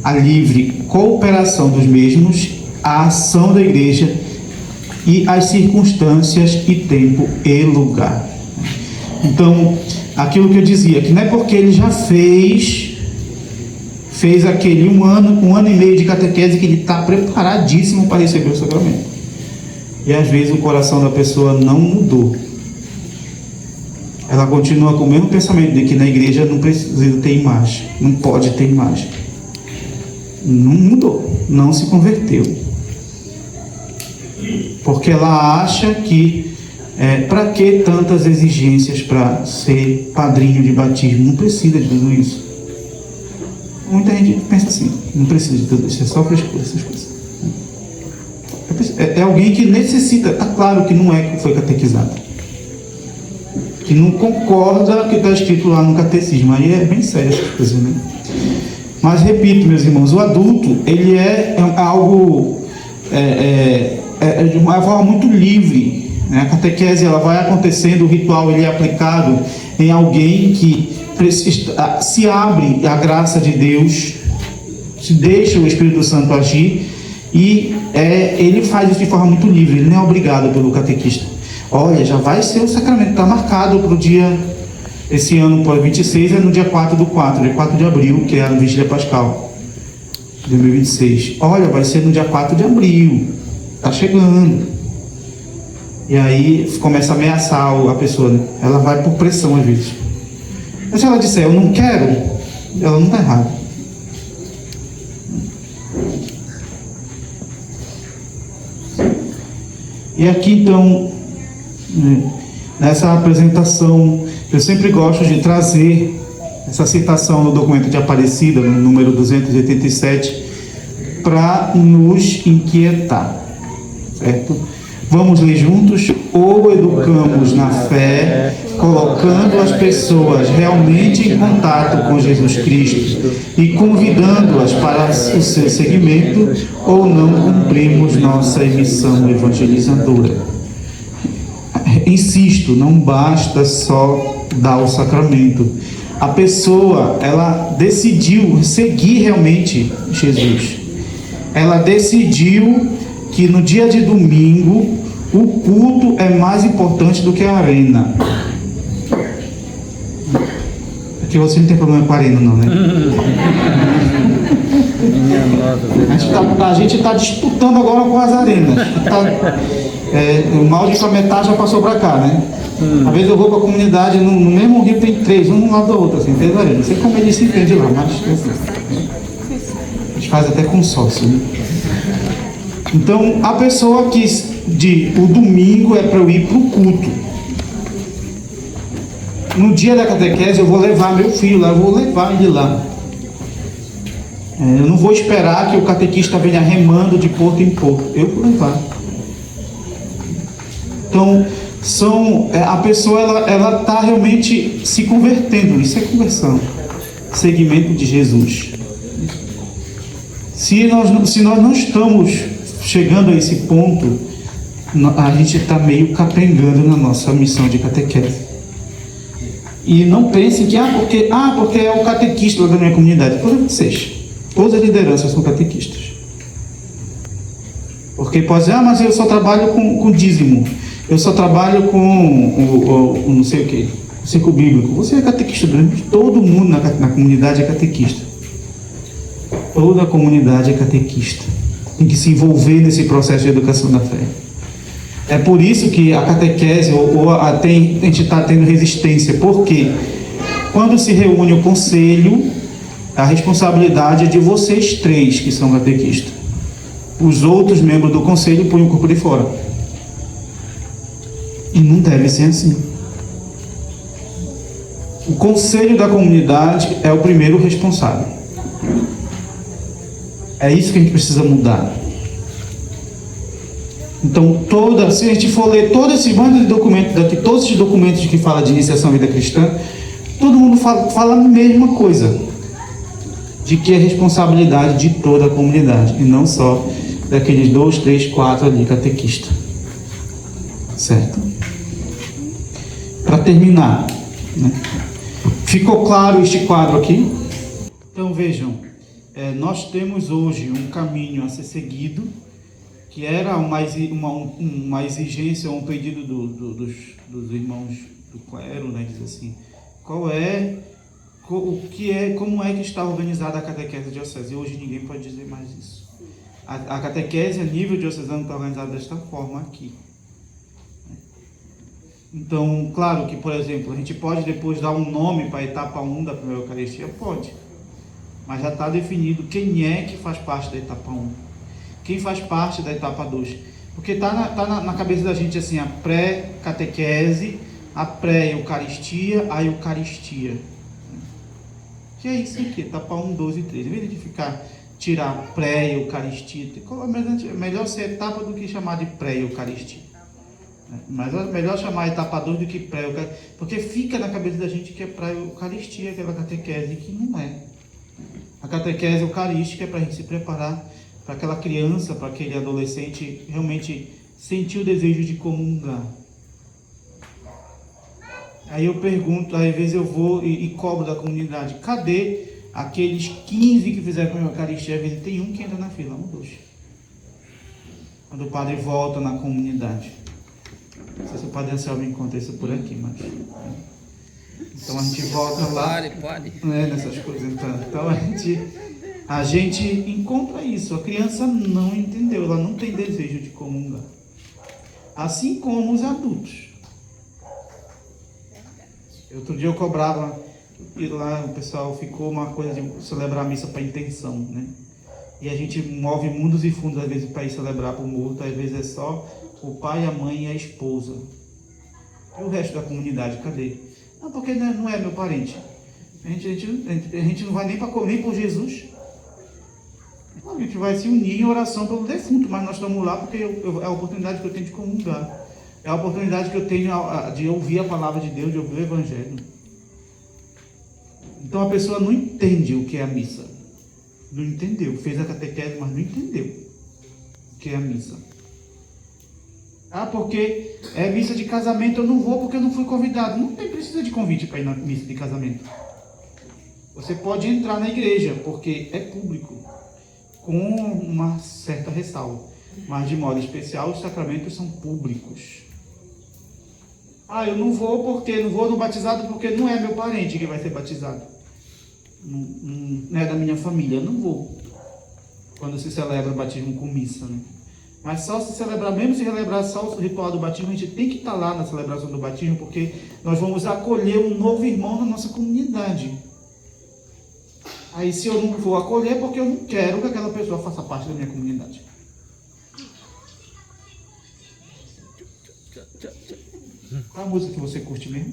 a livre cooperação dos mesmos, a ação da igreja e as circunstâncias e tempo e lugar. Então, aquilo que eu dizia, que não é porque ele já fez aquele um ano e meio de catequese que ele está preparadíssimo para receber o sacramento. E às vezes o coração da pessoa não mudou. Ela continua com o mesmo pensamento de que na igreja não precisa ter imagem, não pode ter imagem. Não mudou, não se converteu. Porque ela acha que para que tantas exigências para ser padrinho de batismo? Não precisa de tudo isso. Muita gente pensa assim, não precisa de tudo isso, é só frescura, essas coisas. É alguém que necessita, está claro que não é que foi catequizado, que não concorda com o que está escrito lá no catecismo. Aí é bem sério essas coisas, né? Mas repito, meus irmãos, o adulto, ele é algo de uma forma muito livre, né? A catequese, ela vai acontecendo, o ritual ele é aplicado em alguém que se abre à graça de Deus, se deixa o Espírito Santo agir, e ele faz isso de forma muito livre, ele não é obrigado pelo catequista. Olha, já vai ser o sacramento, está marcado para o dia, esse ano, para 26, é no dia 4/4, dia 4 de abril, que é a Vigília Pascal, 2026. Olha, vai ser no dia 4 de abril, está chegando. E aí começa a ameaçar a pessoa, né? Ela vai por pressão às vezes. Mas se ela disser, eu não quero, ela não está errada. E aqui então, nessa apresentação, eu sempre gosto de trazer essa citação no documento de Aparecida, no número 287, para nos inquietar, certo? Vamos ler juntos? Ou educamos na fé, colocando as pessoas realmente em contato com Jesus Cristo e convidando-as para o seu seguimento, ou não cumprimos nossa missão evangelizadora. Insisto, não basta só dar o sacramento. A pessoa, ela decidiu seguir realmente Jesus. Ela decidiu que no dia de domingo o culto é mais importante do que a arena. Porque você não tem problema com a arena, não, né? A gente está disputando agora com as arenas. O mal de Cametá já passou para cá, né? Às vezes eu vou para a comunidade, no mesmo rio tem 3, um lado do outro, assim, 3 arenas. Não sei como eles se entendem lá, mas a gente faz até consórcio, né? Então, a pessoa que o domingo é para eu ir para o culto. No dia da catequese eu vou levar meu filho lá, eu vou levar ele lá. Eu não vou esperar que o catequista venha remando de porto em porto. Eu vou levar. Então, a pessoa ela está realmente se convertendo. Isso é conversão. Seguimento de Jesus. Se nós não estamos chegando a esse ponto, a gente está meio capengando na nossa missão de catequese. E não pensem que porque é o catequista da minha comunidade. Todos vocês, todas as lideranças são catequistas. Porque pode dizer, mas eu só trabalho com dízimo, eu só trabalho com o não sei o que, o ciclo bíblico. Você é catequista, todo mundo na comunidade é catequista. Toda a comunidade é catequista. Tem que se envolver nesse processo de educação da fé. É por isso que a catequese a gente está tendo resistência, porque quando se reúne o conselho, a responsabilidade é de vocês 3 que são catequistas. Os outros membros do conselho põem o corpo de fora. E não deve ser assim. O conselho da comunidade é o primeiro responsável. É isso que a gente precisa mudar. Então, se a gente for ler todo esse bando de documentos daqui, todos esses documentos que falam de iniciação à vida cristã, todo mundo fala a mesma coisa, de que é responsabilidade de toda a comunidade, e não só daqueles 2, 3, 4 ali catequistas. Certo? Para terminar, né? Ficou claro este quadro aqui? Então vejam, nós temos hoje um caminho a ser seguido, que era uma exigência, um pedido dos irmãos do clero, né, diz assim, como é que está organizada a catequese diocesana. E hoje ninguém pode dizer mais isso. A catequese a nível diocesano está organizada desta forma aqui. Então, claro que, por exemplo, a gente pode depois dar um nome para a etapa 1 da primeira Eucaristia? Pode. Mas já está definido quem é que faz parte da etapa 1. Quem faz parte da etapa 2? Porque está na cabeça da gente assim, a pré-catequese, a pré-eucaristia, a eucaristia. Que é isso aqui, etapa 1, 2 e 3. Em vez de tirar pré-eucaristia, é melhor ser etapa do que chamar de pré-eucaristia. Mas é melhor chamar etapa 2 do que pré-eucaristia, porque fica na cabeça da gente que é pré-eucaristia, aquela catequese, que não é. A catequese eucarística é para a gente se preparar para aquela criança, para aquele adolescente realmente sentir o desejo de comungar. Aí eu pergunto, às vezes eu vou e cobro da comunidade, cadê aqueles 15 que fizeram a Eucaristia? Às vezes tem um que entra na fila, 1, 2. Quando o padre volta na comunidade. Não sei se o Padre Anselmo encontra isso por aqui, mas... Então a gente volta lá... Pode. Nessas coisas. Então a gente encontra isso. A criança não entendeu, ela não tem desejo de comungar. Assim como os adultos. Outro dia eu cobrava, e lá o pessoal ficou uma coisa de celebrar a missa para intenção, né? E a gente move mundos e fundos às vezes para ir celebrar para o morto, às vezes é só o pai, a mãe e a esposa. E o resto da comunidade, cadê? Não, porque não é meu parente. A gente não vai nem por Jesus. A gente vai se unir em oração pelo defunto, mas nós estamos lá porque é a oportunidade que eu tenho de comungar. É a oportunidade que eu tenho de ouvir a palavra de Deus, de ouvir o Evangelho. Então a pessoa não entende o que é a missa. Não entendeu. Fez a catequese, mas não entendeu o que é a missa. Porque é missa de casamento, eu não vou porque eu não fui convidado. Não precisa de convite para ir na missa de casamento. Você pode entrar na igreja, porque é público, com uma certa ressalva. Mas de modo especial, os sacramentos são públicos. Eu não vou no batizado porque não é meu parente que vai ser batizado. Não é da minha família, eu não vou. Quando se celebra o batismo com missa, né? Mas só se celebrar, mesmo se celebrar só o ritual do batismo, a gente tem que estar lá na celebração do batismo, porque nós vamos acolher um novo irmão na nossa comunidade. Aí se eu não vou acolher, é porque eu não quero que aquela pessoa faça parte da minha comunidade. Qual a música que você curte mesmo?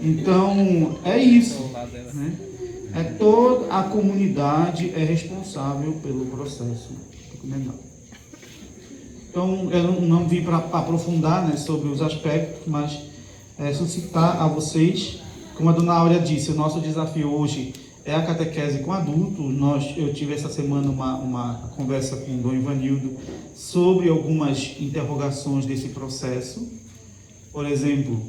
Então é isso, né? Toda a comunidade é responsável pelo processo ecumenal. Então eu não vim para aprofundar, né, sobre os aspectos, mas suscitar a vocês, como a dona Áurea disse, o nosso desafio hoje é a catequese com adultos. Eu tive essa semana uma conversa com o Dom Ivanildo sobre algumas interrogações desse processo. Por exemplo,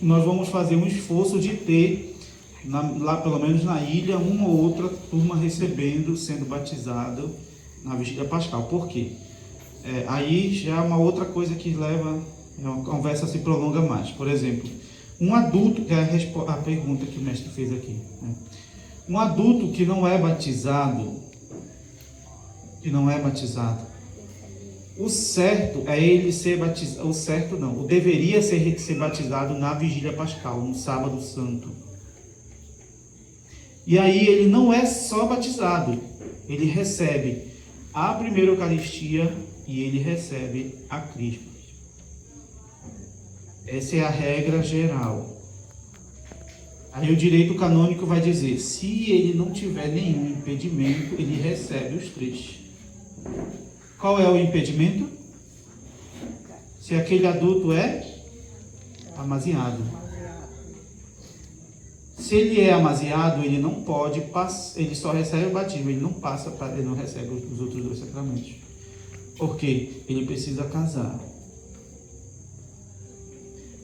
nós vamos fazer um esforço de ter, lá pelo menos na ilha, uma ou outra turma recebendo, sendo batizado na vigília pascal. Por quê? Aí já é uma outra coisa que leva, a conversa se prolonga mais. Por exemplo, um adulto, que é a pergunta que o mestre fez aqui, né? Um adulto que não é batizado, o certo é ele ser batizado, o certo não, o deveria ser batizado na vigília pascal, no sábado santo. E aí ele não é só batizado, ele recebe a primeira Eucaristia e ele recebe a Crisma. Essa é a regra geral. Aí o direito canônico vai dizer, se ele não tiver nenhum impedimento, ele recebe os 3. Qual é o impedimento? Se aquele adulto é amaziado. Se ele é amaziado, ele não pode passar, ele só recebe o batismo, ele não recebe os outros 2 sacramentos. Por quê? Ele precisa casar.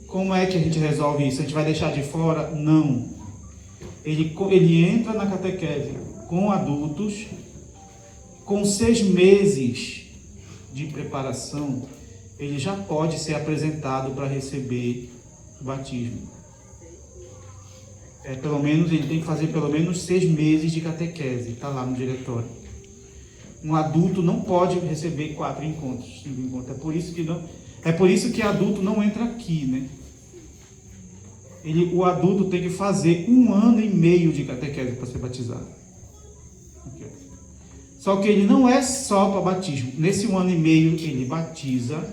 Como é que a gente resolve isso? A gente vai deixar de fora? Não. Ele entra na catequese com adultos, com 6 meses de preparação, ele já pode ser apresentado para receber o batismo. Pelo menos ele tem que fazer pelo menos 6 meses de catequese, está lá no diretório. Um adulto não pode receber 4 encontros, 5 encontros. É por isso que adulto não entra aqui, né? O adulto tem que fazer 1 ano e meio de catequese para ser batizado. Okay. Só que ele não é só para batismo. Nesse 1 ano e meio ele batiza,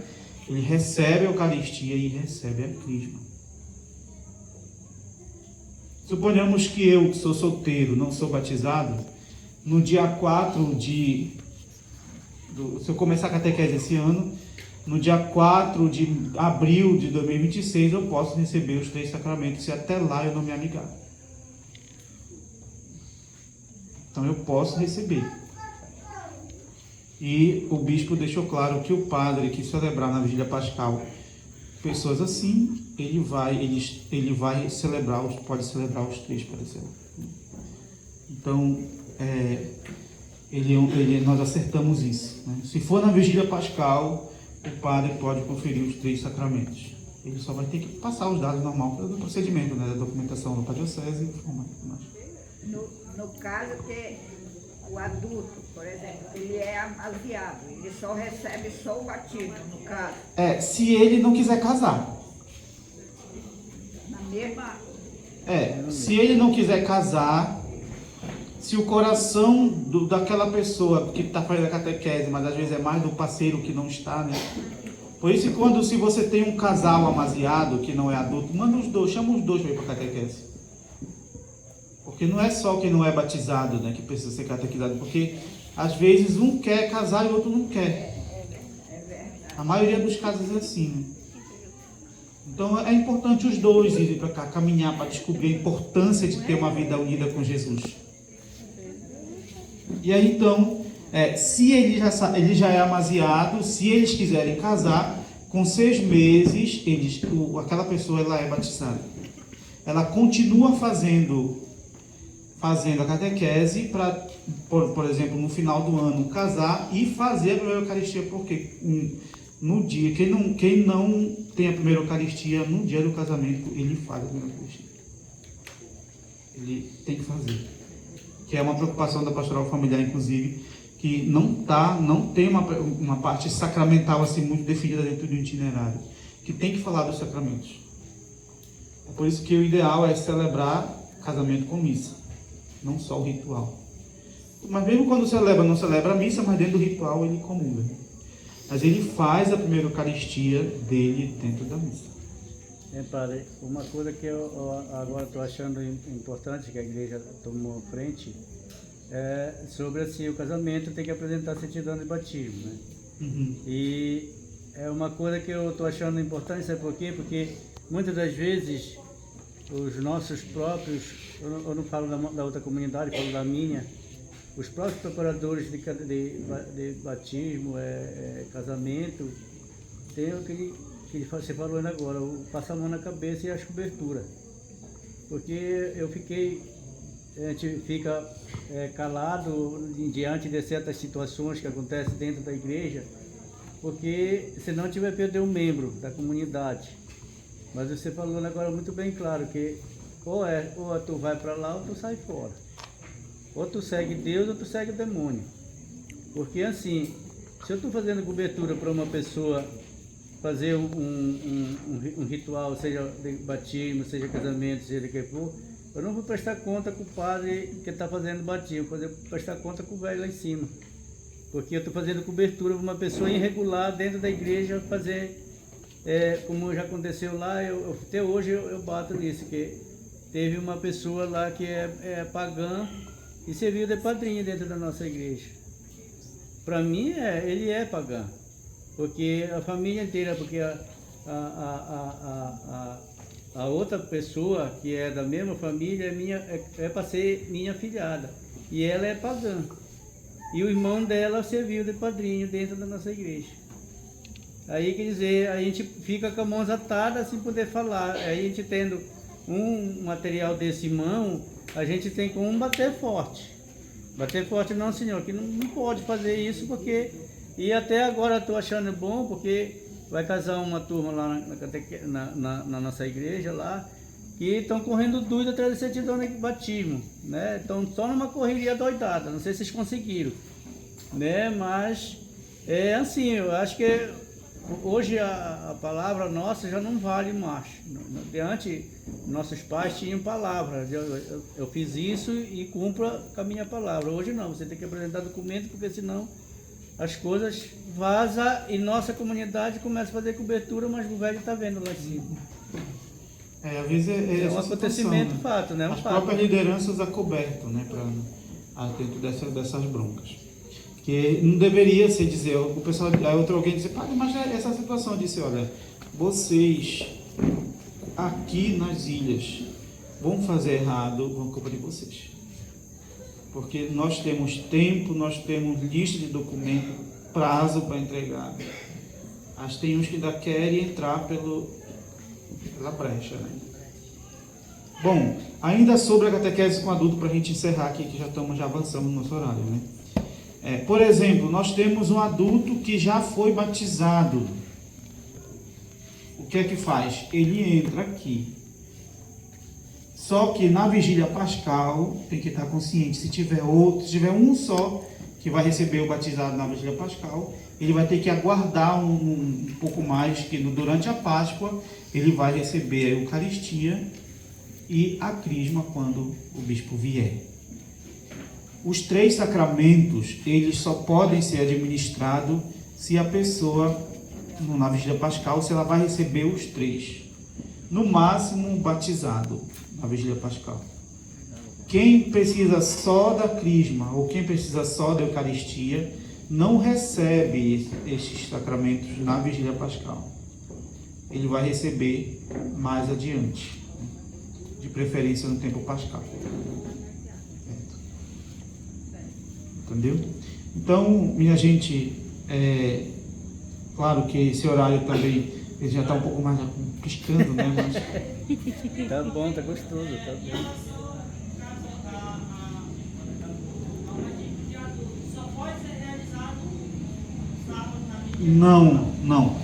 ele recebe a Eucaristia e recebe a Crisma. Suponhamos que eu, que sou solteiro, não sou batizado, no dia 4 se eu começar a catequese esse ano, no dia 4 de abril de 2026, eu posso receber os 3 sacramentos, se até lá eu não me amigar. Então eu posso receber. E o bispo deixou claro que o padre que celebrar na vigília pascal pessoas assim, ele vai celebrar, pode celebrar os 3, por exemplo. Então, nós acertamos isso, né? Se for na vigília pascal, o padre pode conferir os 3 sacramentos. Ele só vai ter que passar os dados normal do procedimento, né, da documentação da diocese e formar. No caso que o adulto, por exemplo, ele é amaziado, ele só recebe só o batismo, no caso. Se ele não quiser casar. Na mesma... Se ele não quiser casar, se o coração daquela pessoa que está fazendo a catequese, mas às vezes é mais do parceiro que não está, né? Por isso, se você tem um casal amaziado que não é adulto, manda os 2, chama os 2 para ir para a catequese. Porque não é só quem não é batizado, né, que precisa ser catequizado, porque às vezes um quer casar e o outro não quer. A maioria dos casos é assim, né? Então é importante os 2 irem para cá, caminhar para descobrir a importância de ter uma vida unida com Jesus. E aí então, se ele já é amaziado, se eles quiserem casar, com 6 meses, aquela pessoa ela é batizada. Ela continua fazendo a catequese para, por exemplo, no final do ano, casar e fazer a primeira Eucaristia, porque no dia, quem não tem a primeira Eucaristia, no dia do casamento, ele faz a primeira Eucaristia. Ele tem que fazer. Que é uma preocupação da pastoral familiar, inclusive, que não tem uma parte sacramental assim muito definida dentro do itinerário, que tem que falar dos sacramentos. É por isso que o ideal é celebrar casamento com missa, não só o ritual. mas mesmo quando celebra, não celebra a missa, mas dentro do ritual ele comunga. Mas ele faz a primeira Eucaristia dele dentro da missa. Padre, uma coisa que eu agora estou achando importante que a igreja tomou frente é sobre assim, o casamento tem que apresentar certidão de batismo, né? Uhum. E é uma coisa que eu estou achando importante, sabe por quê? Porque muitas das vezes os nossos próprios, eu não falo da outra comunidade, falo da minha, os próprios preparadores de batismo, casamento, tem o que você falou ainda agora, o passar a mão na cabeça e as coberturas. Porque a gente fica calado diante de certas situações que acontecem dentro da igreja, porque senão a gente vai perder um membro da comunidade. Mas você falou agora muito bem claro que ou tu vai para lá ou tu sai fora. Ou tu segue Deus ou tu segue o demônio. Porque assim, se eu estou fazendo cobertura para uma pessoa fazer um ritual, seja de batismo, seja casamento, seja de que for, eu não vou prestar conta com o padre que está fazendo batismo, vou prestar conta com o velho lá em cima. Porque eu estou fazendo cobertura para uma pessoa irregular dentro da igreja fazer, como já aconteceu lá, até hoje eu bato nisso, que teve uma pessoa lá que é pagã e serviu de padrinho dentro da nossa igreja. Para mim, ele é pagão, porque a família inteira, porque a outra pessoa que é da mesma família é para ser minha filhada, e ela é pagã. E o irmão dela serviu de padrinho dentro da nossa igreja. Aí, quer dizer, a gente fica com as mãos atadas sem poder falar. Aí a gente tendo um material desse irmão, a gente tem como bater forte. Bater forte não, senhor, que não pode fazer isso, porque... E até agora estou achando bom, porque vai casar uma turma lá na nossa igreja lá, que estão correndo dúvida atrás de certidão de batismo, né? Estão só numa correria doidada, não sei se vocês conseguiram, né? Mas é assim, eu acho que hoje a palavra nossa já não vale mais. Antes, nossos pais tinham palavra, eu fiz isso e cumpra com a minha palavra. Hoje não, você tem que apresentar documento, porque senão as coisas vazam e nossa comunidade começa a fazer cobertura, mas o velho está vendo lá em cima. Às vezes é um acontecimento, fato, né? As próprias lideranças acobertam, né, dentro dessas broncas. Que não deveria ser dizer, o pessoal, alguém dizer, mas essa situação, eu disse, olha, vocês aqui nas ilhas vão fazer errado por culpa de vocês. Porque nós temos tempo, nós temos lista de documentos, prazo para entregar. Mas tem uns que ainda querem entrar pela brecha, né? Bom, ainda sobre a catequese com adulto, para a gente encerrar aqui, que já avançamos no nosso horário, né? Por exemplo, nós temos um adulto que já foi batizado. O que é que faz? Ele entra aqui. Só que na vigília pascal tem que estar consciente. Se tiver um só que vai receber o batizado na vigília pascal, ele vai ter que aguardar um pouco mais, que durante a Páscoa ele vai receber a Eucaristia e a Crisma quando o bispo vier. Os 3 sacramentos, eles só podem ser administrados se a pessoa, na vigília pascal, se ela vai receber os 3. No máximo, batizado na vigília pascal. Quem precisa só da Crisma ou quem precisa só da Eucaristia, não recebe esses sacramentos na vigília pascal. Ele vai receber mais adiante, de preferência no tempo pascal. Entendeu? Então, minha gente, claro que esse horário também ele já está um pouco mais piscando, né? Mas... Tá bom, tá gostoso, tá bom. Não.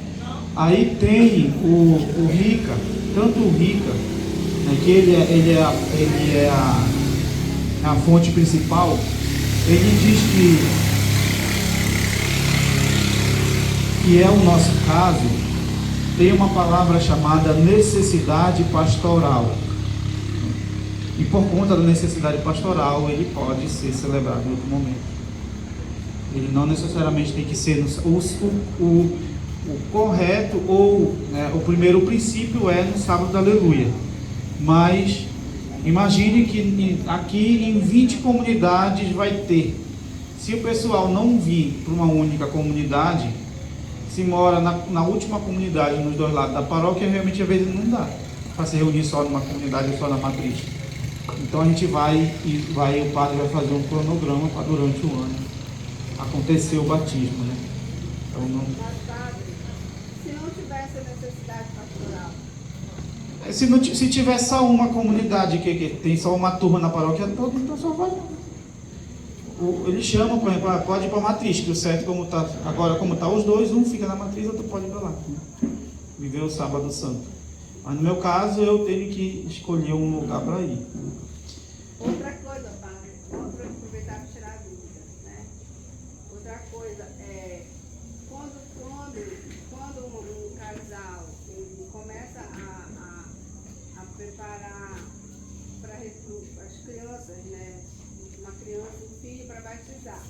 Aí tem o Rica, tanto o Rica, né, que ele é a fonte principal. Ele diz que é o nosso caso, tem uma palavra chamada necessidade pastoral. E por conta da necessidade pastoral, ele pode ser celebrado em outro momento. Ele não necessariamente tem que ser o correto, ou né, o primeiro princípio é no sábado da aleluia. Mas imagine que aqui em 20 comunidades vai ter. Se o pessoal não vir para uma única comunidade, se mora na última comunidade nos dois lados da paróquia, realmente às vezes não dá para se reunir só numa comunidade ou só na matriz. Então a gente vai, o padre vai fazer um cronograma para durante o ano acontecer o batismo, né? Então não... Mas, padre, se não tivesse a necessidade pastoral, Se tiver só uma comunidade que tem só uma turma na paróquia toda, então só vai. Eles chamam, por exemplo, pode ir para a matriz, que o certo como está agora, como está os dois, um fica na matriz, outro pode ir para lá, né? Viver o sábado santo. Mas no meu caso eu tenho que escolher um lugar para ir. outra coisa, padre, vamos aproveitar para tirar a dúvida, né? Outra coisa é quando um casal ele começa a preparar para as crianças, né? Uma criança, um filho para batizar,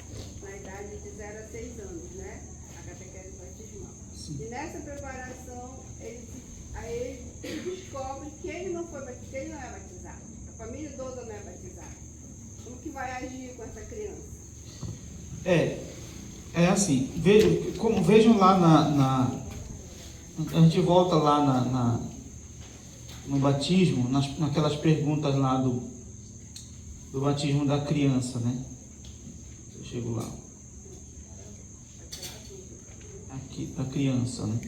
na idade de 0 a 6 anos, né? A catequese batismal. E nessa preparação, ele descobre que ele não é batizado. A família toda não é batizada. Como que vai agir com essa criança? É assim, vejam lá a gente volta lá no batismo, naquelas perguntas lá do batismo da criança, né? Eu chego lá. Aqui, da criança, né?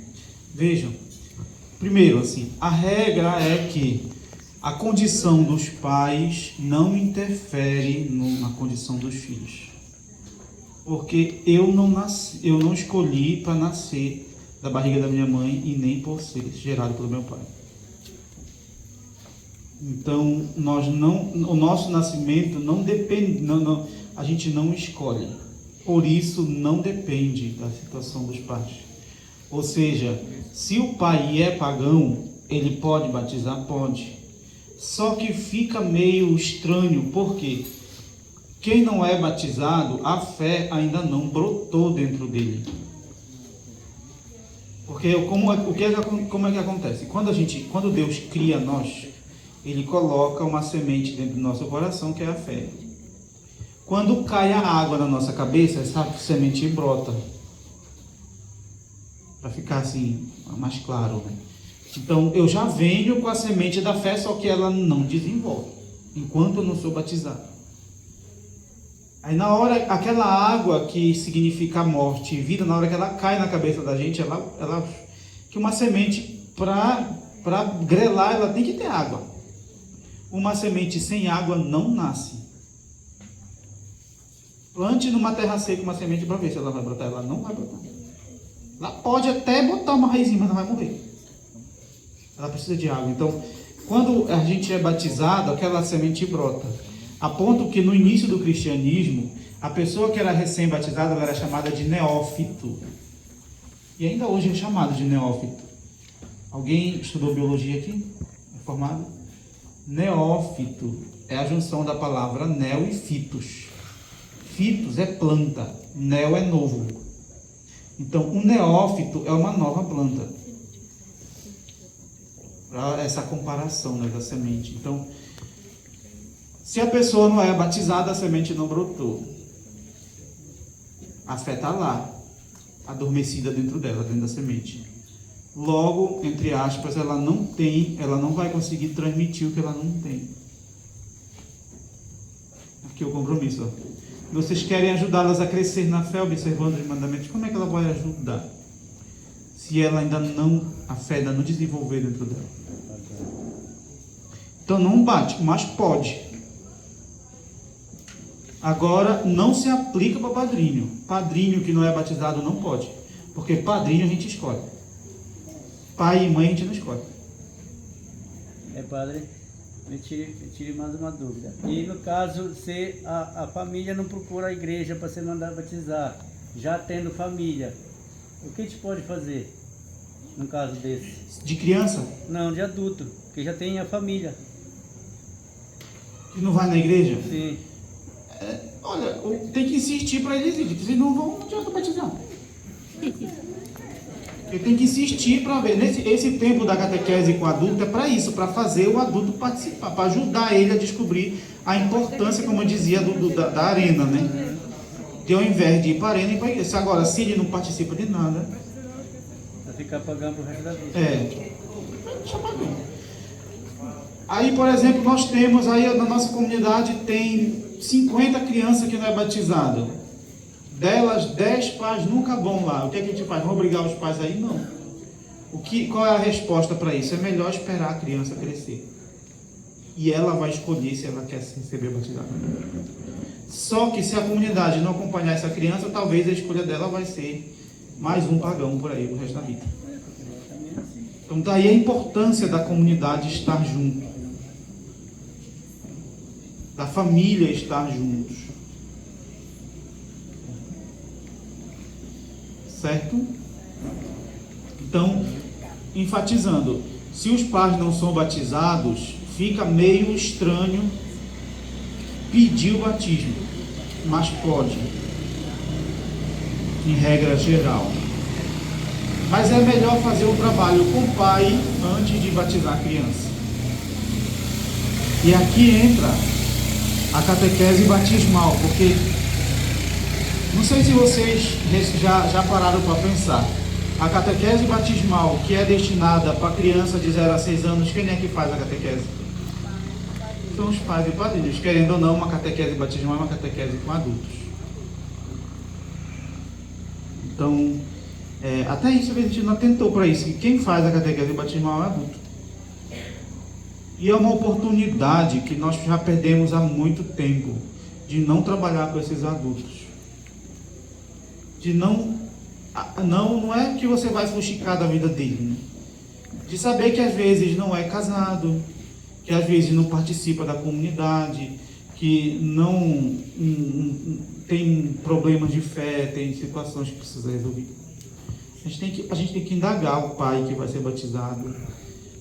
Vejam, primeiro assim, a regra é que a condição dos pais não interfere na condição dos filhos. Porque eu não escolhi para nascer da barriga da minha mãe e nem por ser gerado pelo meu pai. Então, o nosso nascimento não depende, a gente não escolhe. Por isso, não depende da situação dos pais. Ou seja, se o pai é pagão, ele pode batizar? Pode. Só que fica meio estranho, porque quem não é batizado, a fé ainda não brotou dentro dele. Porque como é que acontece? Quando Deus cria nós, Ele coloca uma semente dentro do nosso coração, que é a fé. Quando cai a água na nossa cabeça, essa semente brota. Para ficar assim, mais claro, né? Então, eu já venho com a semente da fé, só que ela não desenvolve, enquanto eu não sou batizado. Aí na hora, aquela água que significa morte e vida, na hora que ela cai na cabeça da gente, que uma semente, para grelar, ela tem que ter água. Uma semente sem água não nasce. Plante numa terra seca uma semente para ver se ela vai brotar. Ela não vai brotar. Ela pode até botar uma raizinha, mas não vai morrer. Ela precisa de água. Então, quando a gente é batizado, aquela semente brota. A ponto que no início do cristianismo, a pessoa que era recém-batizada, ela era chamada de neófito. E ainda hoje é chamado de neófito. Alguém estudou biologia aqui? É formado? Neófito é a junção da palavra neo e fitos. Fitos é planta, neo é novo. Então, um neófito é uma nova planta. Para essa comparação, né, da semente. Então, se a pessoa não é batizada, a semente não brotou. A fé está lá, adormecida dentro dela, dentro da semente. Logo, entre aspas, ela não vai conseguir transmitir o que ela não tem. Aqui é o compromisso. Ó. Vocês querem ajudá-las a crescer na fé, observando os mandamentos. Como é que ela vai ajudar? Se ela a fé ainda não desenvolver dentro dela. Então não bate, mas pode. Agora, não se aplica para padrinho. Padrinho que não é batizado não pode. Porque padrinho a gente escolhe. Pai e mãe a gente não escolhe. Padre, me tire mais uma dúvida. E no caso, se a família não procura a igreja para ser mandado batizar, já tendo família, o que a gente pode fazer num caso desse? De criança? Não, de adulto, que já tem a família. que não vai na igreja? Sim. Olha, tem que insistir para eles irem, porque senão não adianta batizar. Eu tenho que insistir para ver. Esse tempo da catequese com o adulto é para isso, para fazer o adulto participar, para ajudar ele a descobrir a importância, como eu dizia, da arena, né? De ao invés de ir para a arena e para a igreja. Agora, se ele não participa de nada, Vai ficar pagando pro resto da vida. deixa pagando. Aí, por exemplo, nós temos aí na nossa comunidade tem 50 crianças que não é batizado. Delas, 10 pais nunca vão lá. O que é que a gente faz? Vamos obrigar os pais aí? Não. Qual é a resposta para isso? É melhor esperar a criança crescer. E ela vai escolher se ela quer se receber batizado. Só que se a comunidade não acompanhar essa criança, talvez a escolha dela vai ser mais um pagão por aí, o resto da vida. Então daí a importância da comunidade estar junto. Da família estar juntos. Certo? Então, enfatizando, se os pais não são batizados, fica meio estranho pedir o batismo, mas pode, em regra geral. Mas é melhor fazer o trabalho com o pai antes de batizar a criança. E aqui entra a catequese batismal, porque não sei se vocês já pararam para pensar. A catequese batismal, que é destinada para criança de 0 a 6 anos, quem é que faz a catequese? São os pais e padrinhos. Querendo ou não, uma catequese batismal é uma catequese com adultos. Então, até isso a gente não atentou para isso. Quem faz a catequese batismal é adulto. E é uma oportunidade que nós já perdemos há muito tempo de não trabalhar com esses adultos. De não é que você vai fuxicar da vida dele, né? De saber que às vezes não é casado, que às vezes não participa da comunidade, que não tem problemas de fé, tem situações que precisa resolver. A gente tem que indagar o pai que vai ser batizado.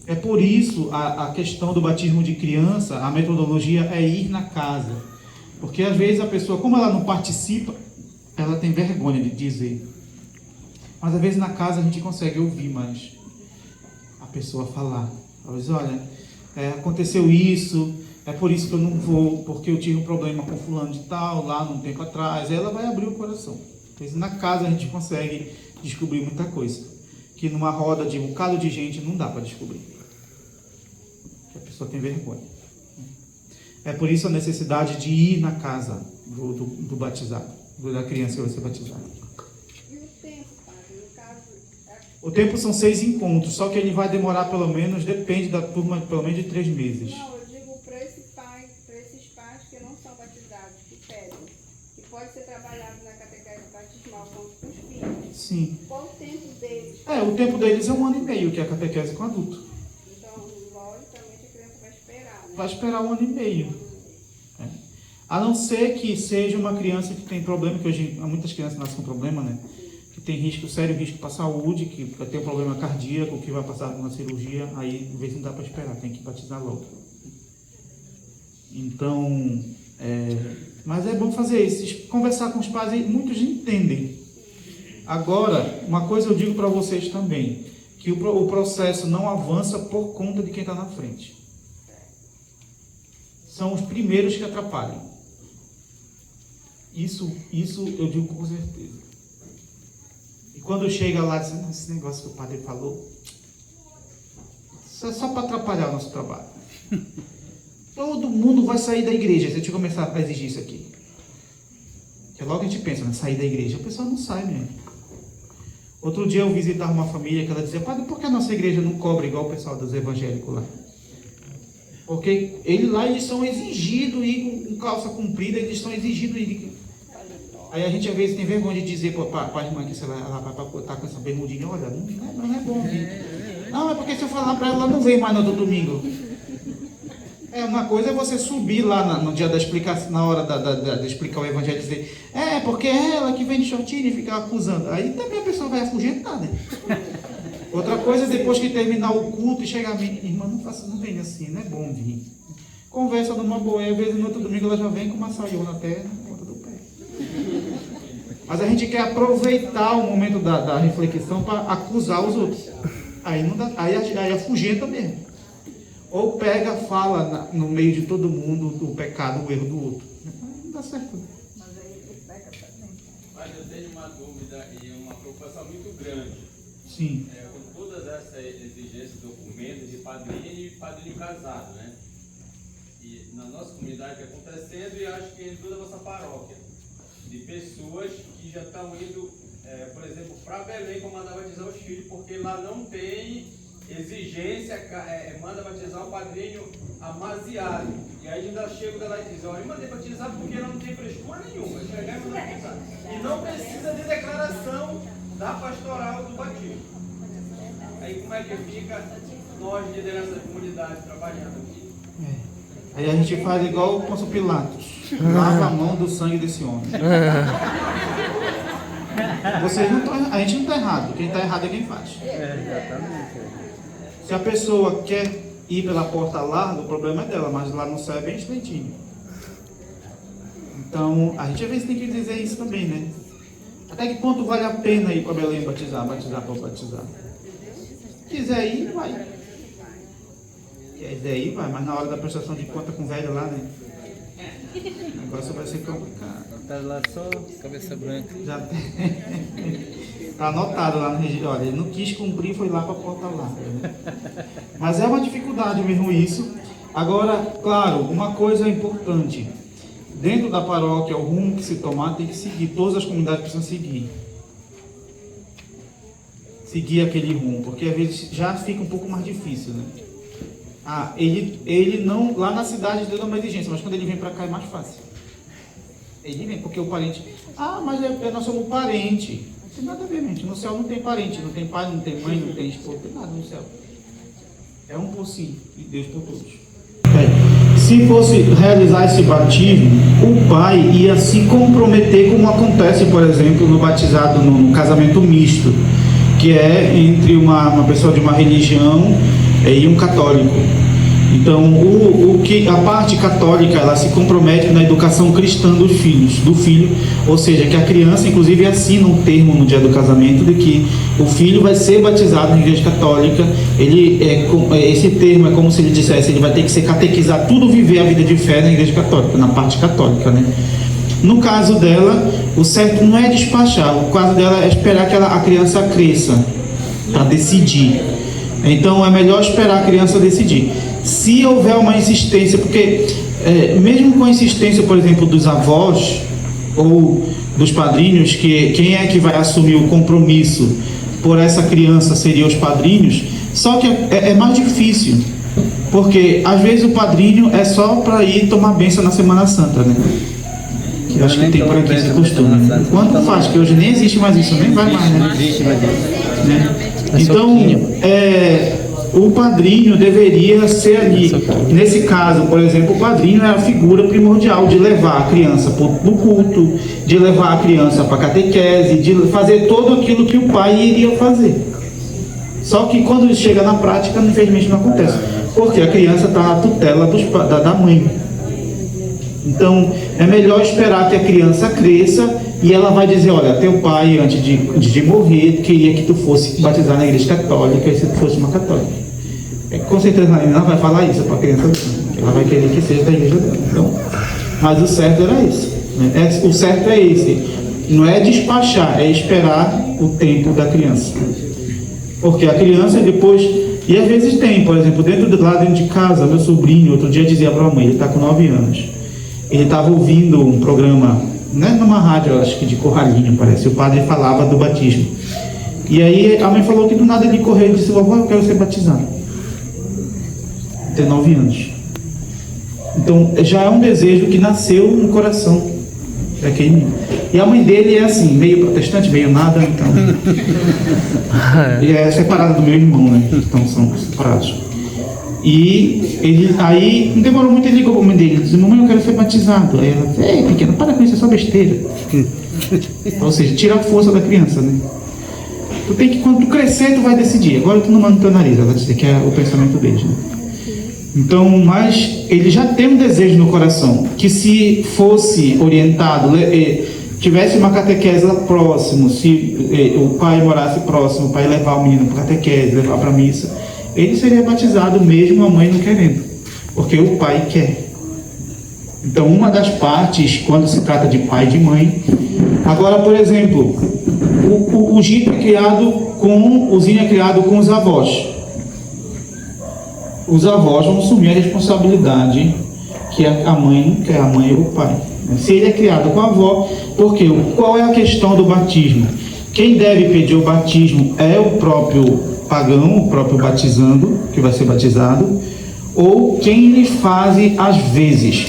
É por isso a questão do batismo de criança, a metodologia é ir na casa. Porque às vezes a pessoa, como ela não participa, ela tem vergonha de dizer. Mas às vezes na casa a gente consegue ouvir mais a pessoa falar. Ela diz, olha, aconteceu isso, é por isso que eu não vou, porque eu tive um problema com fulano de tal, lá num tempo atrás. Aí ela vai abrir o coração. Às vezes na casa a gente consegue descobrir muita coisa. Que numa roda de um bocado de gente não dá para descobrir. A pessoa tem vergonha. É por isso a necessidade de ir na casa do batizado, da criança que vai ser batizada. E o tempo, padre? No caso, O tempo são 6 encontros, só que ele vai demorar pelo menos, depende da turma, pelo menos de 3 meses. não, eu digo para esses pais que não são batizados, que pedem, que pode ser trabalhado na catequese batismal com os filhos. Sim. Qual o tempo deles? O tempo deles é 1 ano e meio, que é a catequese com adulto. Então, logicamente, a criança vai esperar, né? Vai esperar 1 ano e meio. A não ser que seja uma criança que tem problema, que hoje há muitas crianças nascem com problema, né? Que tem sério risco para a saúde, que vai ter um problema cardíaco, que vai passar por uma cirurgia, aí às vezes não dá para esperar, tem que batizar logo. Então, mas é bom fazer isso, conversar com os pais, e muitos entendem. Agora, uma coisa eu digo para vocês também, que o processo não avança por conta de quem está na frente. São os primeiros que atrapalham. Isso eu digo com certeza. E quando chega lá, diz, esse negócio que o padre falou, isso é só para atrapalhar o nosso trabalho. Todo mundo vai sair da igreja se a gente começar a exigir isso aqui. Porque logo a gente pensa, né? Sair da igreja, a pessoa não sai mesmo. Outro dia eu visitava uma família que ela dizia, padre, por que a nossa igreja não cobra igual o pessoal dos evangélicos lá? Porque eles são exigidos ir com calça comprida, eles são exigidos ir. Aí a gente às vezes tem vergonha de dizer para a irmã que ela vai estar com essa bermudinha, olha, não é bom vir. Não, é porque se eu falar para ela não vem mais no outro domingo. Uma coisa é você subir lá no dia da explicação, na hora de explicar o evangelho e dizer, porque é ela que vem de shortinho e fica acusando. Aí também a pessoa vai afugentar, né? Outra coisa é depois que terminar o culto e chegar a mim, irmã, não venha assim, não é bom vir. conversa numa boa, e às vezes no outro domingo ela já vem com uma saiona até na ponta do pé. Mas a gente quer aproveitar o momento da reflexão para acusar os outros. Aí não dá, aí afugenta mesmo. Ou pega, fala no meio de todo mundo o pecado, o erro do outro. Não dá certo. Mas eu tenho uma dúvida e uma preocupação muito grande. Sim. Com todas essas exigências, documentos de padrinho e padrinho casado, né? E na nossa comunidade que acontecendo, e acho que em toda a nossa paróquia, de pessoas que já estão indo, por exemplo, para Belém para mandar batizar os filhos, porque lá não tem exigência, manda batizar o padrinho amaziado. E aí ainda chega lá e diz, olha, eu mandei batizar porque não tem frescura nenhuma. Chegar e mandar batizar. E não precisa de declaração da pastoral do batismo. Aí como é que fica nós, liderança da comunidade, trabalhando aqui? Aí a gente faz igual o Pôncio Pilatos. Lava a mão do sangue desse homem. Vocês não estão, a gente não está errado. Quem está errado é quem faz. Exatamente. Se a pessoa quer ir pela porta larga, o problema é dela, mas lá no céu é bem estreitinho. Então, a gente às vezes tem que dizer isso também, né? Até que ponto vale a pena ir para Belém batizar para batizar? Se quiser ir, vai. Quiser ir, vai, mas na hora da prestação de conta com o velho lá, né? O negócio vai ser complicado. Tá lá só cabeça branca. Já tem. Está anotado lá no registro. Olha, ele não quis cumprir, foi lá para a porta lá. Mas é uma dificuldade mesmo isso. Agora, claro, uma coisa importante. Dentro da paróquia, o rumo que se tomar tem que seguir. Todas as comunidades precisam seguir. Seguir aquele rumo, porque às vezes já fica um pouco mais difícil, né? Ele não, lá na cidade dele é uma exigência, mas quando ele vem para cá é mais fácil. Ele vem, porque o parente, mas nós somos parente. Não tem nada a ver, gente. No céu não tem parente, não tem pai, não tem mãe, não tem esposa, não tem nada no céu. É um por si, e Deus por todos. Se fosse realizar esse batismo, o pai ia se comprometer, como acontece, por exemplo, no batizado, no casamento misto, que é entre uma pessoa de uma religião e um católico. Então, a parte católica, ela se compromete na educação cristã do filho, ou seja, que a criança, inclusive, assina um termo no dia do casamento de que o filho vai ser batizado na igreja católica. Esse termo é como se ele dissesse, ele vai ter que ser catequizado, tudo viver a vida de fé na igreja católica, na parte católica, né? No caso dela, o certo não é despachar, o caso dela é esperar que a criança cresça para decidir. Então é melhor esperar a criança decidir. Se houver uma insistência, porque mesmo com a insistência, por exemplo, dos avós ou dos padrinhos, que quem é que vai assumir o compromisso por essa criança seria os padrinhos, só que é mais difícil, porque às vezes o padrinho é só para ir tomar bênção na Semana Santa, né? Que acho que tem por aqui esse costume. Quanto faz? Que hoje nem existe mais isso, nem vai mais, né? Não existe mais isso. Né? Então, o padrinho deveria ser ali. Nesse caso, por exemplo, o padrinho é a figura primordial de levar a criança para o culto, de levar a criança para a catequese, de fazer tudo aquilo que o pai iria fazer. Só que quando chega na prática, infelizmente não acontece, porque a criança está na tutela da mãe. Então, é melhor esperar que a criança cresça e ela vai dizer, olha, teu pai, antes de morrer, queria que tu fosse batizar na igreja católica e se tu fosse uma católica. Com certeza ela vai falar isso para a criança, ela vai querer que seja da igreja dela. Então, mas o certo era esse. Né? O certo é esse. Não é despachar, é esperar o tempo da criança. Porque a criança depois... E às vezes tem, por exemplo, lá dentro de casa, meu sobrinho, outro dia dizia para a mãe, ele está com 9 anos. Ele estava ouvindo um programa, né, numa rádio, acho que de Corralinho, parece. O padre falava do batismo. E aí a mãe falou que do nada ele correu e disse, vovó, eu quero ser batizado. Tem 9 anos. Então já é um desejo que nasceu no coração daquele menino. E a mãe dele é assim, meio protestante, meio nada, então. E é separada do meu irmão, né? Então são separados. E ele, aí, não demorou muito, ele ligou para a mãe dele, disse, mamãe, eu quero ser batizado. Aí ela disse, ei, pequeno, para com isso, é só besteira. Ou seja, tira a força da criança, né? Tu tem que, quando tu crescer, tu vai decidir. Agora tu não manda o teu nariz, ela disse que é o pensamento deles, né? Então, mas ele já tem um desejo no coração, que se fosse orientado, tivesse uma catequese lá próximo, se o pai morasse próximo, o pai levar o menino para catequese, levar para a missa, ele seria batizado mesmo a mãe não querendo, porque o pai quer. Então, uma das partes, quando se trata de pai e de mãe. Agora, por exemplo, o Zinho é criado com os avós. Os avós vão assumir a responsabilidade que a mãe quer, a mãe ou o pai. Se ele é criado com a avó, porque qual é a questão do batismo? Quem deve pedir o batismo é o próprio pagão, o próprio batizando, que vai ser batizado, ou quem lhe faz às vezes.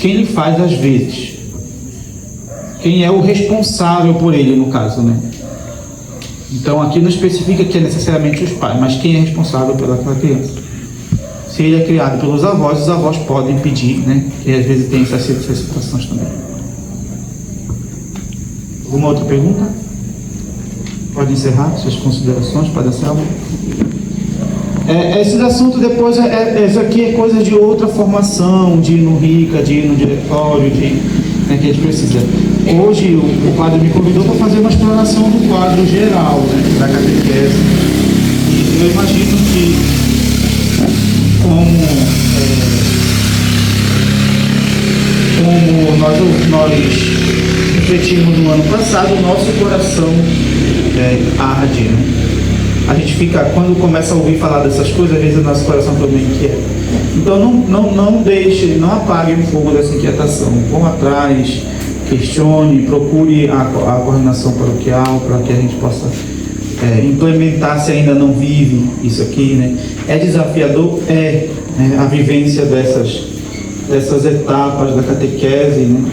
Quem é o responsável por ele, no caso, né? Então aqui não especifica que é necessariamente os pais, mas quem é responsável pelaquela criança. Se ele é criado pelos avós, os avós podem pedir, né? E às vezes tem essas situações também. Alguma outra pergunta? Pode encerrar suas considerações, Padre Anselmo. Esses assuntos depois, isso aqui é coisa de outra formação, de ir no RICA, de ir no diretório, né, que a gente precisa. Hoje o padre me convidou para fazer uma exploração do quadro geral, né, da catequese. E eu imagino que, como nós refletimos no ano passado, o nosso coração arde, né? A gente fica, quando começa a ouvir falar dessas coisas, às vezes o nosso coração também inquieta. Então não deixe, não apague o fogo dessa inquietação. Vão atrás, questione, procure a coordenação paroquial para que a gente possa implementar, se ainda não vive isso aqui, né? É desafiador? A vivência dessas etapas da catequese, né?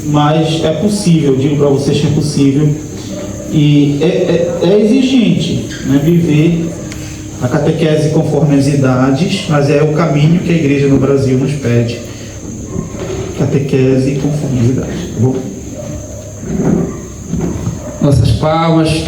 Mas é possível, digo para vocês que é possível. E é exigente, né, viver a catequese conforme as idades, mas é o caminho que a igreja no Brasil nos pede. Catequese conforme as idades, tá bom? Nossas palmas.